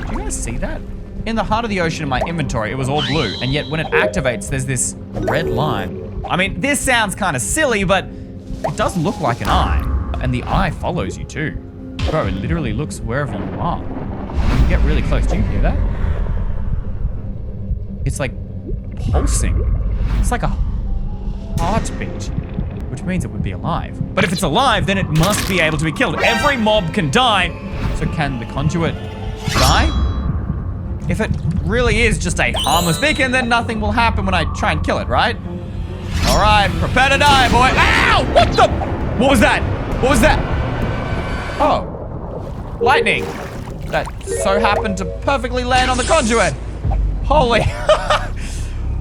Do you guys see that? In the heart of the ocean in my inventory, it was all blue, and yet when it activates, there's this red line. I mean, this sounds kind of silly, but it does look like an eye, and the eye follows you too. Bro, it literally looks wherever you are. When you get really close, do you hear that? It's like pulsing. It's like a heartbeat, which means it would be alive. But if it's alive, then it must be able to be killed. Every mob can die, so can the conduit die? If it really is just a harmless beacon, then nothing will happen when I try and kill it, right? All right, prepare to die, boy. Ow! What the? What was that? What was that? Oh. Lightning that so happened to perfectly land on the conduit. Holy,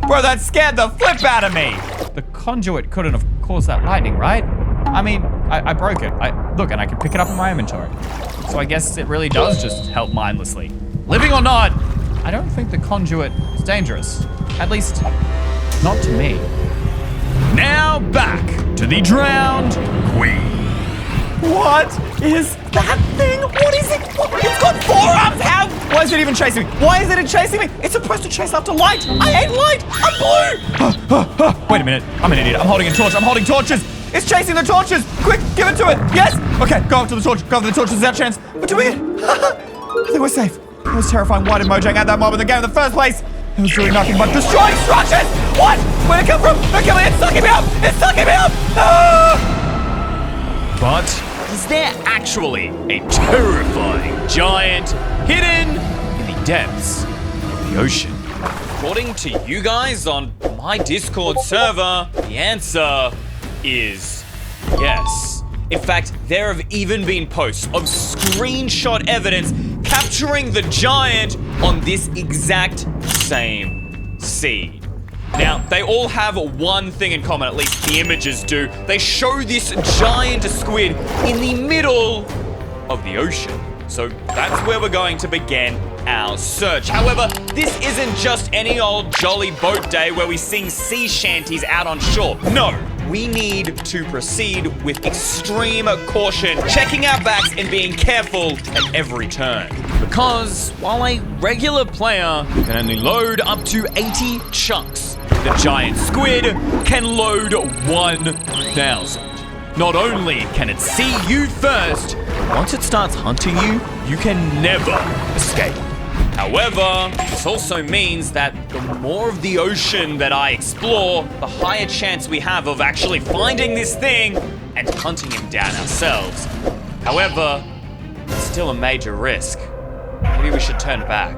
bro, that scared the flip out of me. The conduit couldn't have caused that lightning, right? I mean, I broke it. Look, and I can pick it up in my inventory. So I guess it really does just help mindlessly. Living or not, I don't think the conduit is dangerous. At least, not to me. Now back to the drowned queen. What is that thing? What is it? It's got 4 arms! How? Why is it even chasing me? Why is it chasing me? It's supposed to chase after light. I hate light. I'm blue. Wait a minute. I'm an idiot. I'm holding a torch. I'm holding torches. It's chasing the torches. Quick, give it to it. Yes. Okay, go up to the torch. Go up to the torches. Is our chance. We're doing it. I think we're safe. It was terrifying. Why did Mojang add that mob in the game in the first place? It was doing nothing but destroying structures. What? Where'd it come from? They're killing me. It's sucking me up. It's sucking me up. But is there actually a terrifying giant hidden in the depths of the ocean? According to you guys on my Discord server, the answer is yes. In fact, there have even been posts of screenshot evidence capturing the giant on this exact same scene. Now, they all have one thing in common, at least the images do. They show this giant squid in the middle of the ocean. So that's where we're going to begin our search. However, this isn't just any old jolly boat day where we sing sea shanties out on shore. No, we need to proceed with extreme caution, checking our backs and being careful at every turn. Because while a regular player can only load up to 80 chunks, the giant squid can load 1,000. Not only can it see you first, but once it starts hunting you, you can never escape. However, this also means that the more of the ocean that I explore, the higher chance we have of actually finding this thing and hunting him down ourselves. However, it's still a major risk. Maybe we should turn back.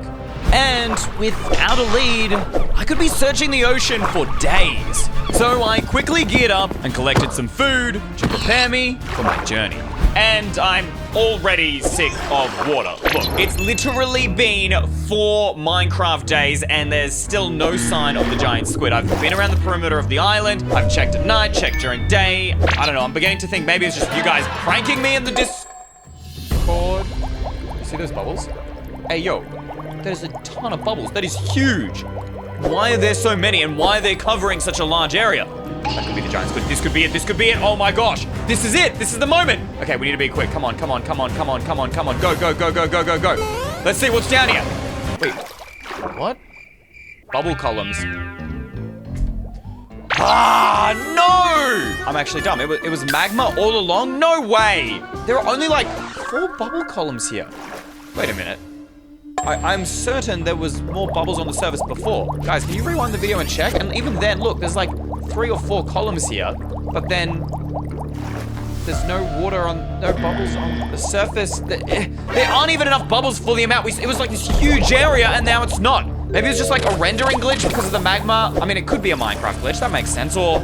And without a lead, I could be searching the ocean for days. So I quickly geared up and collected some food to prepare me for my journey. And I'm already sick of water. Look, it's literally been 4 Minecraft days and there's still no sign of the giant squid. I've been around the perimeter of the island. I've checked at night, checked during day. I don't know, I'm beginning to think maybe it's just you guys pranking me in the Discord. You see those bubbles? Hey, yo, there's a ton of bubbles. That is huge. Why are there so many and why are they covering such a large area? That could be the giant squid. This could be it. This could be it. Oh my gosh. This is it. This is the moment. Okay, we need to be quick. Come on, come on, come on, come on, come on, come on. Go, go, go, go, go, go, go. Let's see what's down here. Wait. What? Bubble columns. Ah, no! I'm actually dumb. It was magma all along? No way! There are only like 4 bubble columns here. Wait a minute. I'm certain there was more bubbles on the surface before. Guys, can you rewind the video and check? And even then, look, there's like 3 or 4 columns here, but then there's no bubbles on the surface. There aren't even enough bubbles for the amount it was like this huge area and now it's not. Maybe it's just like a rendering glitch because of the magma. I mean, it could be a Minecraft glitch, that makes sense. Or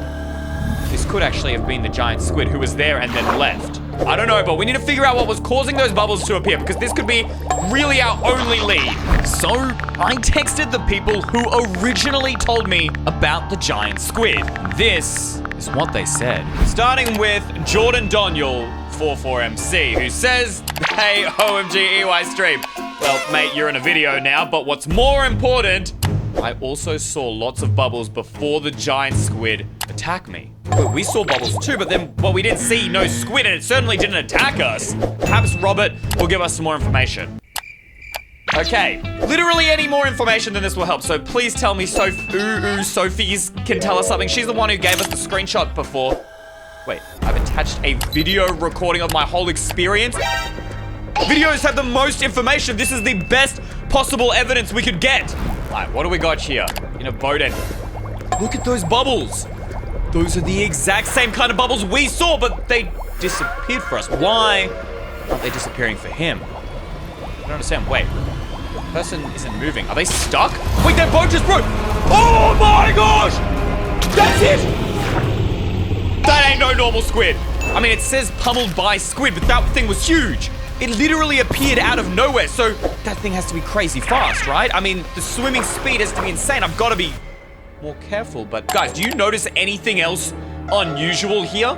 this could actually have been the giant squid who was there and then left. I don't know, but we need to figure out what was causing those bubbles to appear because this could be really our only lead. So I texted the people who originally told me about the giant squid. This is what they said. Starting with Jordan Daniel 44MC, who says, "Hey, OMG EYstream. Well, mate, you're in a video now, but what's more important, I also saw lots of bubbles before the giant squid attacked me." Wait, we saw bubbles too, but then, well, we didn't see no squid and it certainly didn't attack us. Perhaps Robert will give us some more information. Okay, literally any more information than this will help, so please tell me Sophie's can tell us something. She's the one who gave us the screenshot before. Wait, I've attached a video recording of my whole experience. Videos have the most information. This is the best possible evidence we could get. All right, what do we got here? In a boat end. Look at those bubbles. Those are the exact same kind of bubbles we saw, but they disappeared for us. Why aren't they disappearing for him? I don't understand. Wait, the person isn't moving. Are they stuck? Wait, their boat just broke. Oh my gosh! That's it! That ain't no normal squid. I mean, it says pummeled by squid, but that thing was huge. It literally appeared out of nowhere, so that thing has to be crazy fast, right? I mean, the swimming speed has to be insane. I've got to be more careful, but guys, do you notice anything else unusual here?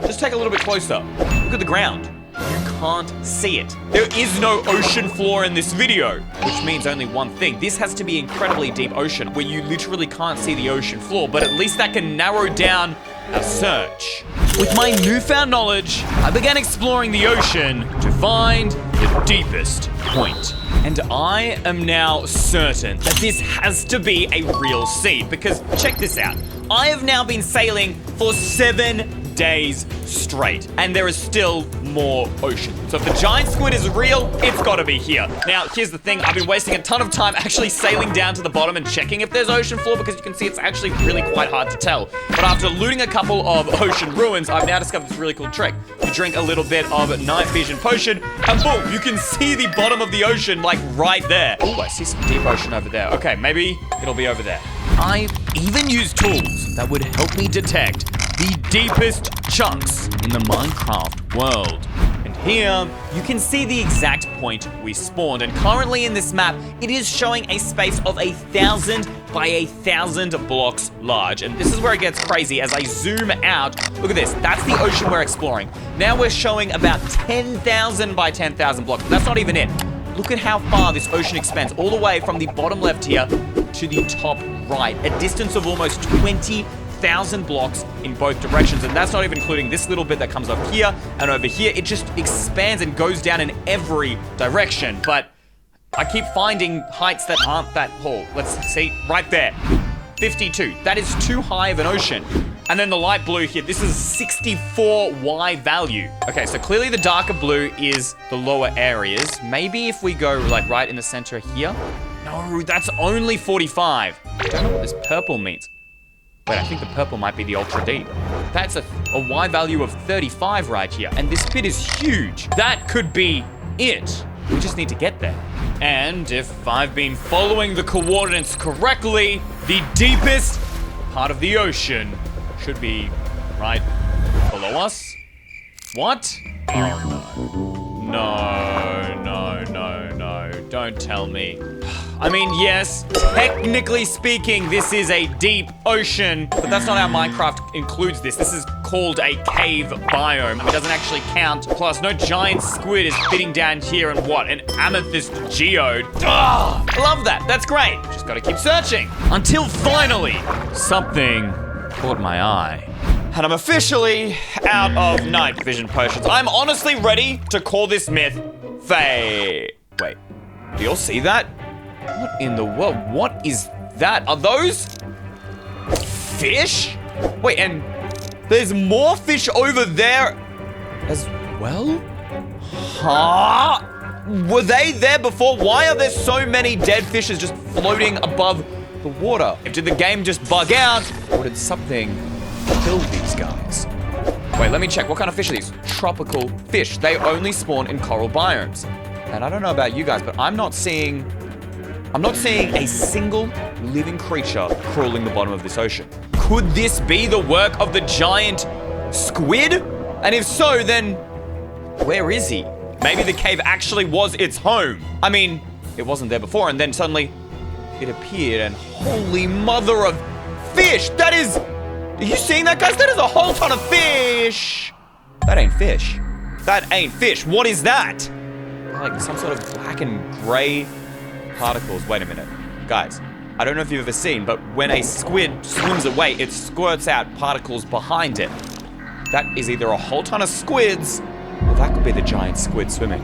Just take a little bit closer. Look at the ground. You can't see it. There is no ocean floor in this video, which means only one thing. This has to be incredibly deep ocean where you literally can't see the ocean floor, but at least that can narrow down our search. With my newfound knowledge, I began exploring the ocean to find the deepest point. And I am now certain that this has to be a real sea, because check this out. I have now been sailing for 7 days straight, and there is still more ocean. So if the giant squid is real, it's gotta be here. Now, here's the thing. I've been wasting a ton of time actually sailing down to the bottom and checking if there's ocean floor, because you can see it's actually really quite hard to tell. But after looting a couple of ocean ruins, I've now discovered this really cool trick. You drink a little bit of night vision potion, and boom, you can see the bottom of the ocean, like right there. Oh, I see some deep ocean over there. Okay, maybe it'll be over there. I even used tools that would help me detect the deepest chunks in the Minecraft world. And here, you can see the exact point we spawned. And currently in this map, it is showing a space of 1,000 by 1,000 blocks large. And this is where it gets crazy. As I zoom out, look at this. That's the ocean we're exploring. Now we're showing about 10,000 by 10,000 blocks. But that's not even it. Look at how far this ocean expands, all the way from the bottom left here to the top right, a distance of almost 20,000 blocks in both directions. And that's not even including this little bit that comes up here and over here. It just expands and goes down in every direction. But I keep finding heights that aren't that tall. Let's see, right there, 52. That is too high of an ocean. And then the light blue here, this is 64 Y value. Okay, so clearly the darker blue is the lower areas. Maybe if we go like right in the center here. No, that's only 45. I don't know what this purple means. Wait, I think the purple might be the ultra deep. That's a Y value of 35 right here. And this pit is huge. That could be it. We just need to get there. And if I've been following the coordinates correctly, the deepest part of the ocean should be right below us. What? Oh no. No. Don't tell me. I mean, yes, technically speaking, this is a deep ocean, but that's not how Minecraft includes this. This is called a cave biome. It doesn't actually count. Plus, no giant squid is fitting down here in what? An amethyst geode. Ah, love that. That's great. Just gotta keep searching. Until finally, something caught my eye. And I'm officially out of night vision potions. I'm honestly ready to call this myth fake. Wait, do you all see that? What in the world? What is that? Are those fish? Wait, and there's more fish over there as well? Huh? Were they there before? Why are there so many dead fishes just floating above the water? Did the game just bug out? Or did something kill these guys? Wait, let me check. What kind of fish are these? Tropical fish. They only spawn in coral biomes. And I don't know about you guys, but I'm not seeing a single living creature crawling the bottom of this ocean. Could this be the work of the giant squid? And if so, then where is he? Maybe the cave actually was its home. I mean, it wasn't there before, and then suddenly it appeared, and holy mother of fish! That is... Are you seeing that, guys? That is a whole ton of fish! That ain't fish. That ain't fish. What is that? Like some sort of black and gray particles. Wait a minute. Guys, I don't know if you've ever seen, but when a squid swims away, it squirts out particles behind it. That is either a whole ton of squids, or that could be the giant squid swimming.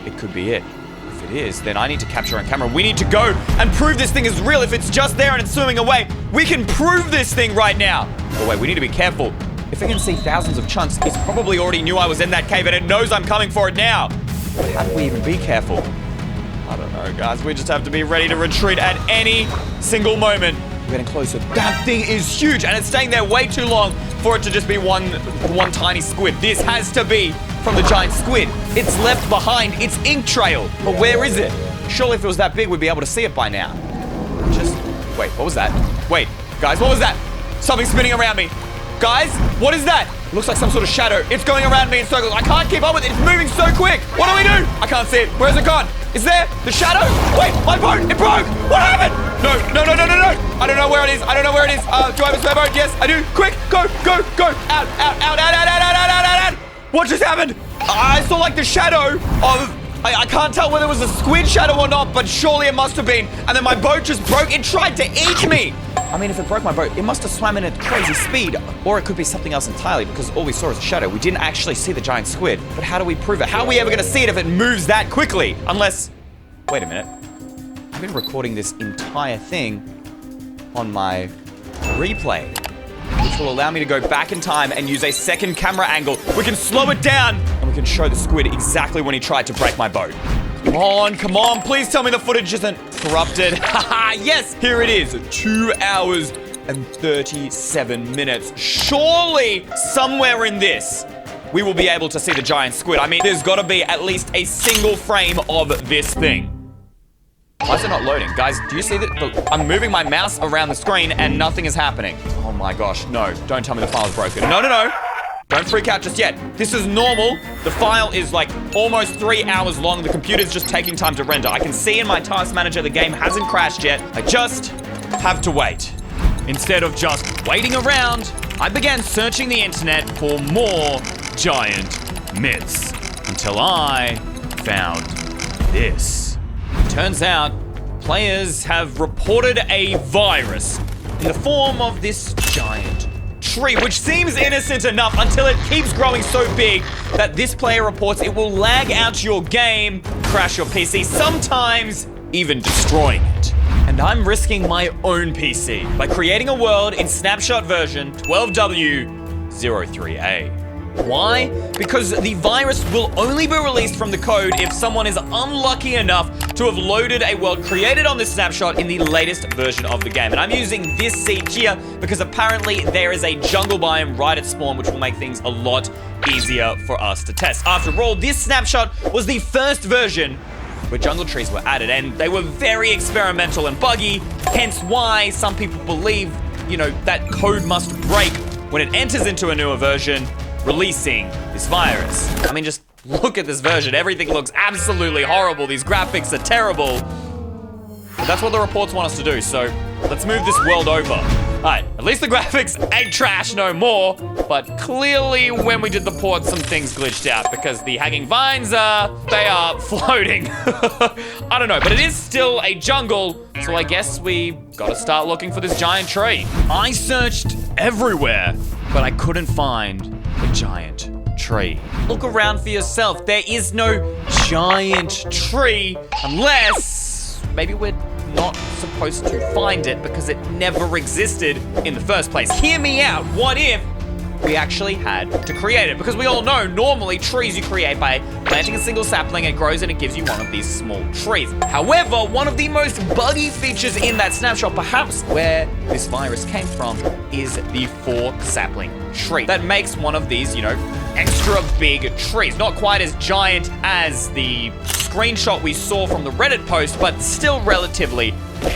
It could be it. If it is, then I need to capture on camera. We need to go and prove this thing is real. If it's just there and it's swimming away, we can prove this thing right now. But wait, we need to be careful. If it can see thousands of chunks, it's probably already knew I was in that cave and it knows I'm coming for it now. But how do we even be careful? I don't know, guys. We just have to be ready to retreat at any single moment. We're getting closer. That thing is huge, and it's staying there way too long for it to just be one tiny squid. This has to be from the giant squid. It's left behind its ink trail. But where is it? Surely if it was that big, we'd be able to see it by now. Wait, what was that? Wait, guys, what was that? Something spinning around me. Guys, what is that? It looks like some sort of shadow. It's going around me in circles. I can't keep up with it. It's moving so quick. What do we do? I can't see it. Where's it gone? Is there the shadow? Wait, my boat, it broke. What happened? No. I don't know where it is. Do I have a spare boat? Yes, I do. Quick, go. Out. What just happened? I saw like the shadow of... I can't tell whether it was a squid shadow or not, but surely it must have been. And then my boat just broke. It tried to eat me. I mean, if it broke my boat, it must have swam in at crazy speed. Or it could be something else entirely, because all we saw is a shadow. We didn't actually see the giant squid. But how do we prove it? How are we ever going to see it if it moves that quickly? Unless... Wait a minute. I've been recording this entire thing on my replay, which will allow me to go back in time and use a second camera angle. We can slow it down, and we can show the squid exactly when he tried to break my boat. Come on, please tell me the footage isn't corrupted. Haha, yes, here it is. 2 hours and 37 minutes. Surely, somewhere in this, we will be able to see the giant squid. I mean, there's got to be at least a single frame of this thing. Why is it not loading? Guys, do you see that? I'm moving my mouse around the screen and nothing is happening. Oh my gosh, no. Don't tell me the file is broken. No. Don't freak out just yet. This is normal. The file is like almost 3 hours long. The computer's just taking time to render. I can see in my task manager the game hasn't crashed yet. I just have to wait. Instead of just waiting around, I began searching the internet for more giant myths until I found this. Turns out, players have reported a virus in the form of this giant tree, which seems innocent enough until it keeps growing so big that this player reports it will lag out your game, crash your PC, sometimes even destroying it. And I'm risking my own PC by creating a world in Snapshot version 12W03A. Why? Because the virus will only be released from the code if someone is unlucky enough to have loaded a world created on this snapshot in the latest version of the game. And I'm using this seed here because apparently there is a jungle biome right at spawn, which will make things a lot easier for us to test. After all, this snapshot was the first version where jungle trees were added, and they were very experimental and buggy, hence why some people believe, that code must break when it enters into a newer version, releasing this virus. I mean, just look at this version. Everything looks absolutely horrible. These graphics are terrible. But that's what the reports want us to do, so let's move this world over. All right, at least the graphics ain't trash no more, but clearly when we did the port, some things glitched out because the hanging vines they are floating. I don't know, but it is still a jungle, so I guess we gotta start looking for this giant tree. I searched everywhere, but I couldn't find the giant tree. Look around for yourself. There is no giant tree unless maybe we're not supposed to find it because it never existed in the first place. Hear me out. What if we actually had to create it? Because we all know normally trees you create by planting a single sapling, it grows and it gives you one of these small trees. However, one of the most buggy features in that snapshot, perhaps where this virus came from, is the 4 sapling tree. That makes one of these, you know, extra big trees. Not quite as giant as the screenshot we saw from the Reddit post, but still relatively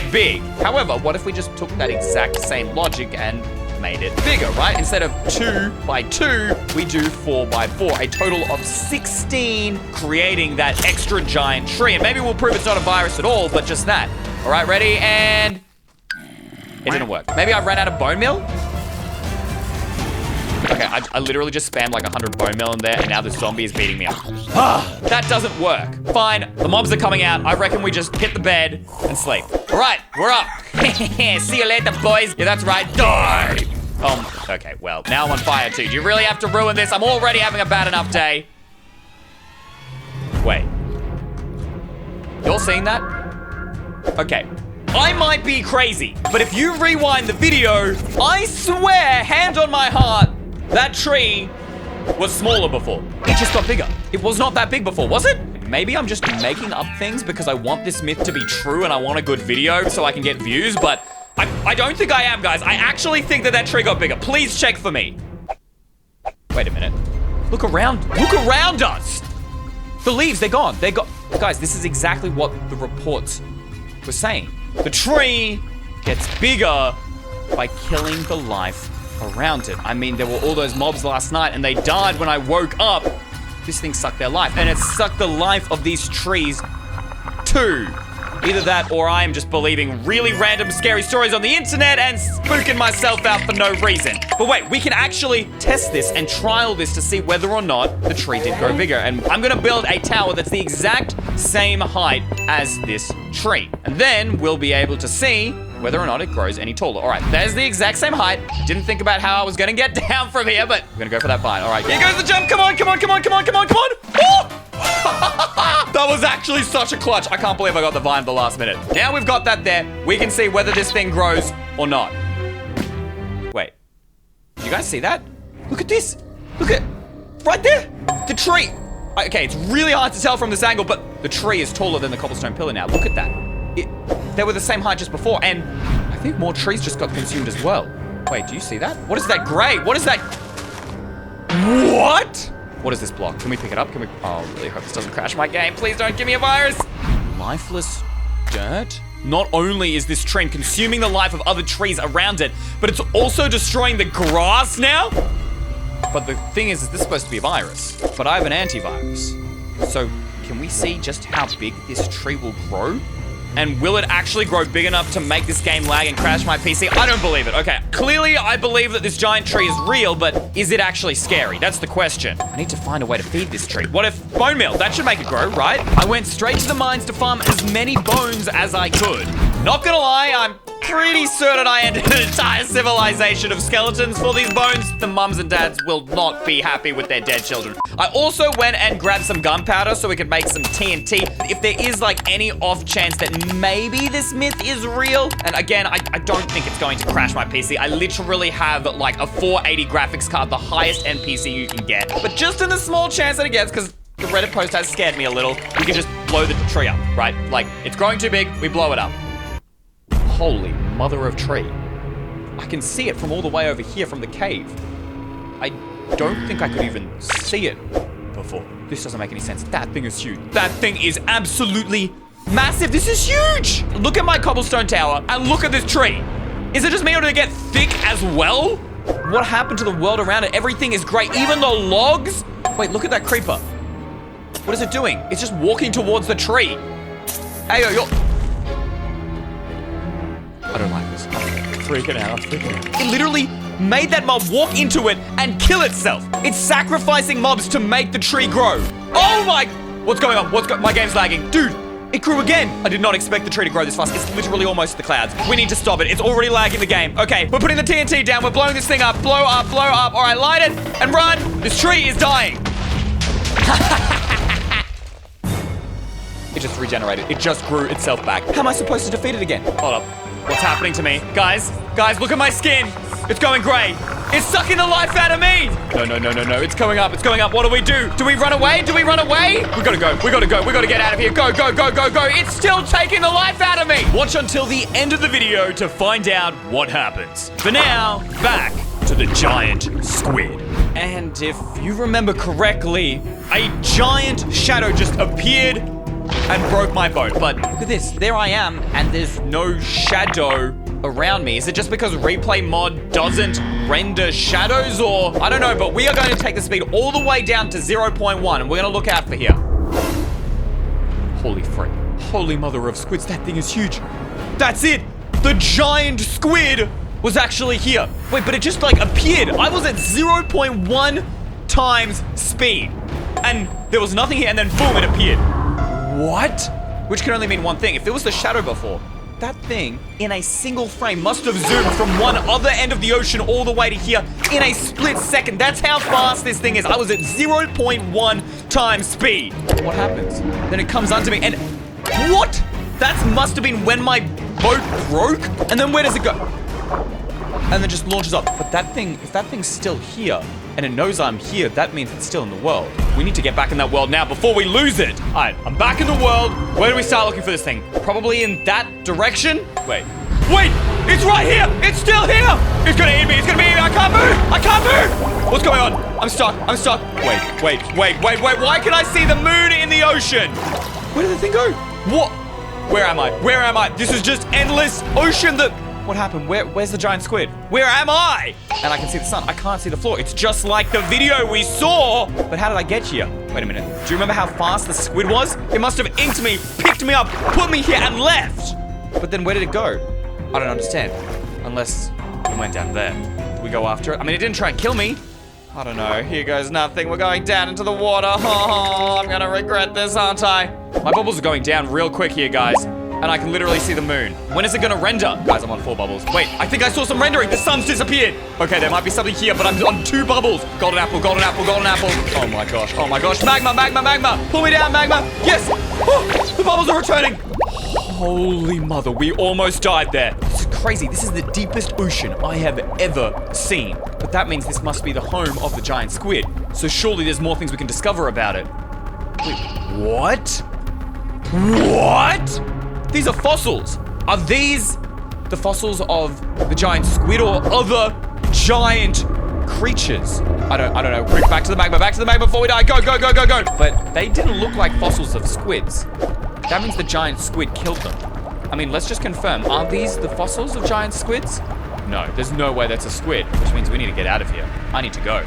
big. However, what if we just took that exact same logic and made it bigger, right? Instead of 2 by 2, we do 4 by 4, a total of 16, creating that extra giant tree. And maybe we'll prove it's not a virus at all, but just that. All right, ready? And it didn't work. Maybe I ran out of bone meal? Okay, I literally just spammed like 100 bone meal in there, and now this zombie is beating me up. That doesn't work. Fine, the mobs are coming out. I reckon we just hit the bed and sleep. All right, we're up. See you later, boys. Yeah, that's right, die. Okay, well, now I'm on fire too. Do you really have to ruin this? I'm already having a bad enough day. Wait. You're seeing that? Okay. I might be crazy, but if you rewind the video, I swear, hand on my heart, that tree was smaller before. It just got bigger. It was not that big before, was it? Maybe I'm just making up things because I want this myth to be true and I want a good video so I can get views, but I don't think I am, guys. I actually think that tree got bigger. Please check for me. Wait a minute. Look around us. The leaves, they're gone. They're gone. Guys, this is exactly what the reports were saying. The tree gets bigger by killing the life around it. I mean, there were all those mobs last night and they died when I woke up. This thing sucked their life, and it sucked the life of these trees too. Either that or I am just believing really random scary stories on the internet and spooking myself out for no reason. But wait, we can actually test this and trial this to see whether or not the tree did grow bigger. And I'm gonna build a tower that's the exact same height as this tree. And then we'll be able to see whether or not it grows any taller. All right, there's the exact same height. Didn't think about how I was gonna get down from here, but I'm gonna go for that vine. All right, here goes the jump. Come on, come on, come on, come on, come on, come on. Oh! That was actually such a clutch. I can't believe I got the vine at the last minute. Now we've got that there, we can see whether this thing grows or not. Wait, did you guys see that? Look at this. Look at, right there, the tree. Okay, it's really hard to tell from this angle, but the tree is taller than the cobblestone pillar now. Look at that. They were the same height just before, and I think more trees just got consumed as well. Wait, do you see that? What is that gray? What is that? What? What is this block? Can we pick it up? Can we? Oh, I really hope this doesn't crash my game. Please don't give me a virus. Lifeless dirt? Not only is this tree consuming the life of other trees around it, but it's also destroying the grass now? But the thing is this supposed to be a virus, but I have an antivirus. So can we see just how big this tree will grow? And will it actually grow big enough to make this game lag and crash my PC? I don't believe it. Okay, clearly I believe that this giant tree is real, but is it actually scary? That's the question. I need to find a way to feed this tree. What if bone meal? That should make it grow, right? I went straight to the mines to farm as many bones as I could. Not gonna lie, I'm pretty certain I ended an entire civilization of skeletons for these bones. The mums and dads will not be happy with their dead children. I also went and grabbed some gunpowder so we could make some TNT. If there is like any off chance that maybe this myth is real, and again, I don't think it's going to crash my PC. I literally have like a 480 graphics card, the highest end PC you can get. But just in the small chance that it gets, because the Reddit post has scared me a little, we can just blow the tree up, right? Like, it's growing too big, we blow it up. Holy mother of tree. I can see it from all the way over here from the cave. I don't think I could even see it before. This doesn't make any sense. That thing is huge. That thing is absolutely massive. This is huge. Look at my cobblestone tower and look at this tree. Is it just me or did it get thick as well? What happened to the world around it? Everything is great. Even the logs. Wait, look at that creeper. What is it doing? It's just walking towards the tree. Hey, yo, I don't like this. I'm freaking out. It literally made that mob walk into it and kill itself. It's sacrificing mobs to make the tree grow. Oh my... What's going on? My game's lagging. Dude, it grew again. I did not expect the tree to grow this fast. It's literally almost the clouds. We need to stop it. It's already lagging the game. Okay, we're putting the TNT down. We're blowing this thing up. Blow up, blow up. All right, light it and run. This tree is dying. It just regenerated. It just grew itself back. How am I supposed to defeat it again? Hold up. What's happening to me? Guys, look at my skin. It's going gray. It's sucking the life out of me. No. It's going up. What do we do? Do we run away? We gotta go. We gotta get out of here. Go. It's still taking the life out of me. Watch until the end of the video to find out what happens. For now, back to the giant squid. And if you remember correctly, a giant shadow just appeared and broke my boat. But look at this. There I am, and there's no shadow around me. Is it just because replay mod doesn't render shadows, or I don't know, but we are going to take the speed all the way down to 0.1, and we're going to look out for here. Holy frick. Holy mother of squids, that thing is huge. That's it. The giant squid was actually here. Wait, but it just like appeared. I was at 0.1 times speed, and there was nothing here, and then boom, it appeared. What? Which can only mean one thing. If there was the shadow before, that thing in a single frame must have zoomed from one other end of the ocean all the way to here in a split second. That's how fast this thing is. I was at 0.1 times speed. What happens? Then it comes onto me and what? That must have been when my boat broke. And then where does it go? And then just launches off. But that thing, if that thing's still here and it knows I'm here, that means it's still in the world. We need to get back in that world now before we lose it. All right, I'm back in the world. Where do we start looking for this thing? Probably in that direction. Wait, it's right here. It's still here. It's gonna eat me. I can't move. What's going on? I'm stuck. Wait. Why can I see the moon in the ocean? Where did the thing go? What? Where am I? This is just endless ocean. What happened? Where's the giant squid? Where am I? And I can see the sun. I can't see the floor. It's just like the video we saw. But how did I get here? Wait a minute. Do you remember how fast the squid was? It must have inked me, picked me up, put me here, and left. But then where did it go? I don't understand. Unless it went down there. Did we go after it? I mean, it didn't try and kill me. I don't know. Here goes nothing. We're going down into the water. Oh, I'm gonna regret this, aren't I? My bubbles are going down real quick here, guys. And I can literally see the moon. When is it gonna render? Guys, I'm on 4 bubbles. Wait, I think I saw some rendering. The sun's disappeared. Okay, there might be something here, but I'm on 2 bubbles. Golden apple. Oh my gosh. Magma. Pull me down, magma. Yes. Oh, the bubbles are returning. Holy mother, we almost died there. This is crazy. This is the deepest ocean I have ever seen. But that means this must be the home of the giant squid. So surely there's more things we can discover about it. Wait, what? These are fossils. Are these the fossils of the giant squid or other giant creatures? I don't know. Quick, back to the magma before we die. Go. But they didn't look like fossils of squids. That means the giant squid killed them. I mean, let's just confirm. Are these the fossils of giant squids? No, there's no way that's a squid, which means we need to get out of here. I need to go.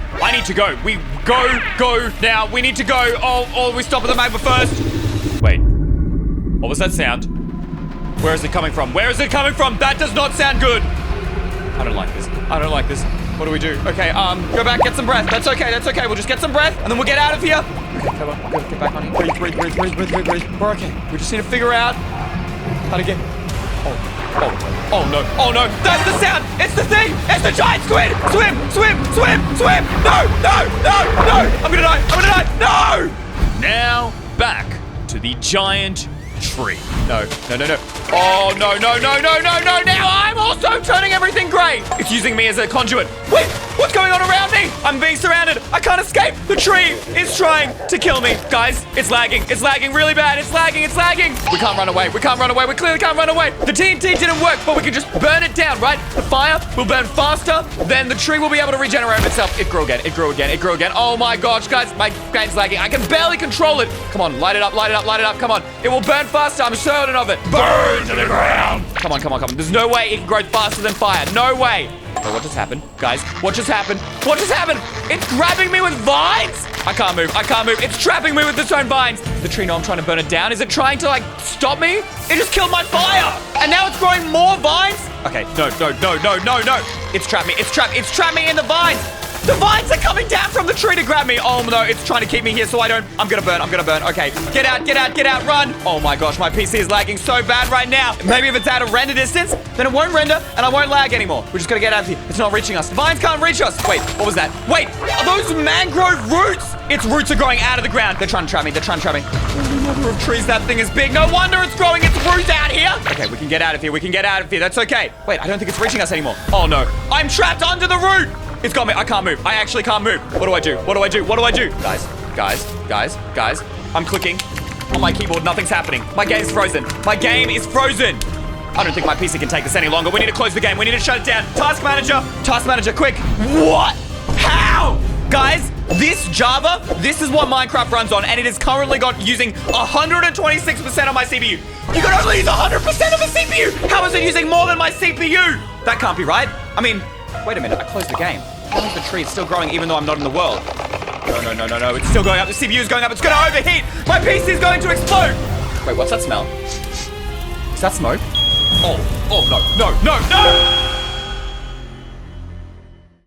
We go now. We need to go. Oh, we stop at the magma first. Wait, what was that sound? Where is it coming from? That does not sound good. I don't like this. What do we do? Okay, go back, get some breath. That's okay. We'll just get some breath, and then we'll get out of here. Okay, come on, get back on here. Breathe. We're okay. We just need to figure out how to get... Oh no. That's the sound. It's the thing. It's the giant squid. Swim. No. I'm gonna die. No. Now, back to the giant tree. No. Oh, no. Now I'm also turning everything gray. It's using me as a conduit. Wait, what's going on around me? I'm being surrounded. I can't escape. The tree is trying to kill me. Guys, it's lagging. It's lagging really bad. It's lagging. We can't run away. We clearly can't run away. The TNT didn't work, but we can just burn it down, right? The fire will burn faster, then the tree will be able to regenerate itself. It grew again. Oh my gosh, guys, my game's lagging. I can barely control it. Come on, light it up. Come on. It will burn faster. I'm certain of it. Burn to the ground. Come on. There's no way it can grow faster than fire. No way. Oh, what just happened? Guys, what just happened? What just happened? It's grabbing me with vines! I can't move. I can't move. It's trapping me with its own vines. The tree know I'm trying to burn it down. Is it trying to, like, stop me? It just killed my fire. And now it's growing more vines? Okay, no. It's trapped me. It's trapped me in the vines. The vines are coming down from the tree to grab me. Oh, no, it's trying to keep me here so I don't... I'm gonna burn. Okay, get out, run. Oh, my gosh, my PC is lagging so bad right now. Maybe if it's out of render distance, then it won't render and I won't lag anymore. We're just gonna get out of here. It's not reaching us. The vines can't reach us. Wait, what was that? Wait, are those mangrove roots? Its roots are growing out of the ground. They're trying to trap me. Oh, mother of trees, that thing is big. No wonder it's growing its roots out here. Okay, we can get out of here. That's okay. Wait, I don't think it's reaching us anymore. Oh, no. I'm trapped under the root. It's got me. I can't move. I actually can't move. What do I do? Guys. I'm clicking on my keyboard. Nothing's happening. My game's frozen. I don't think my PC can take this any longer. We need to close the game. We need to shut it down. Task manager, quick. What? How? Guys, this Java, this is what Minecraft runs on, and it is currently using 126% of my CPU. You can only use 100% of the CPU. How is it using more than my CPU? That can't be right. I mean, wait a minute, I closed the game. How is the tree still growing even though I'm not in the world? No, it's still going up. The CPU is going up. It's going to overheat. My PC is going to explode. Wait, what's that smell? Is that smoke? Oh, no.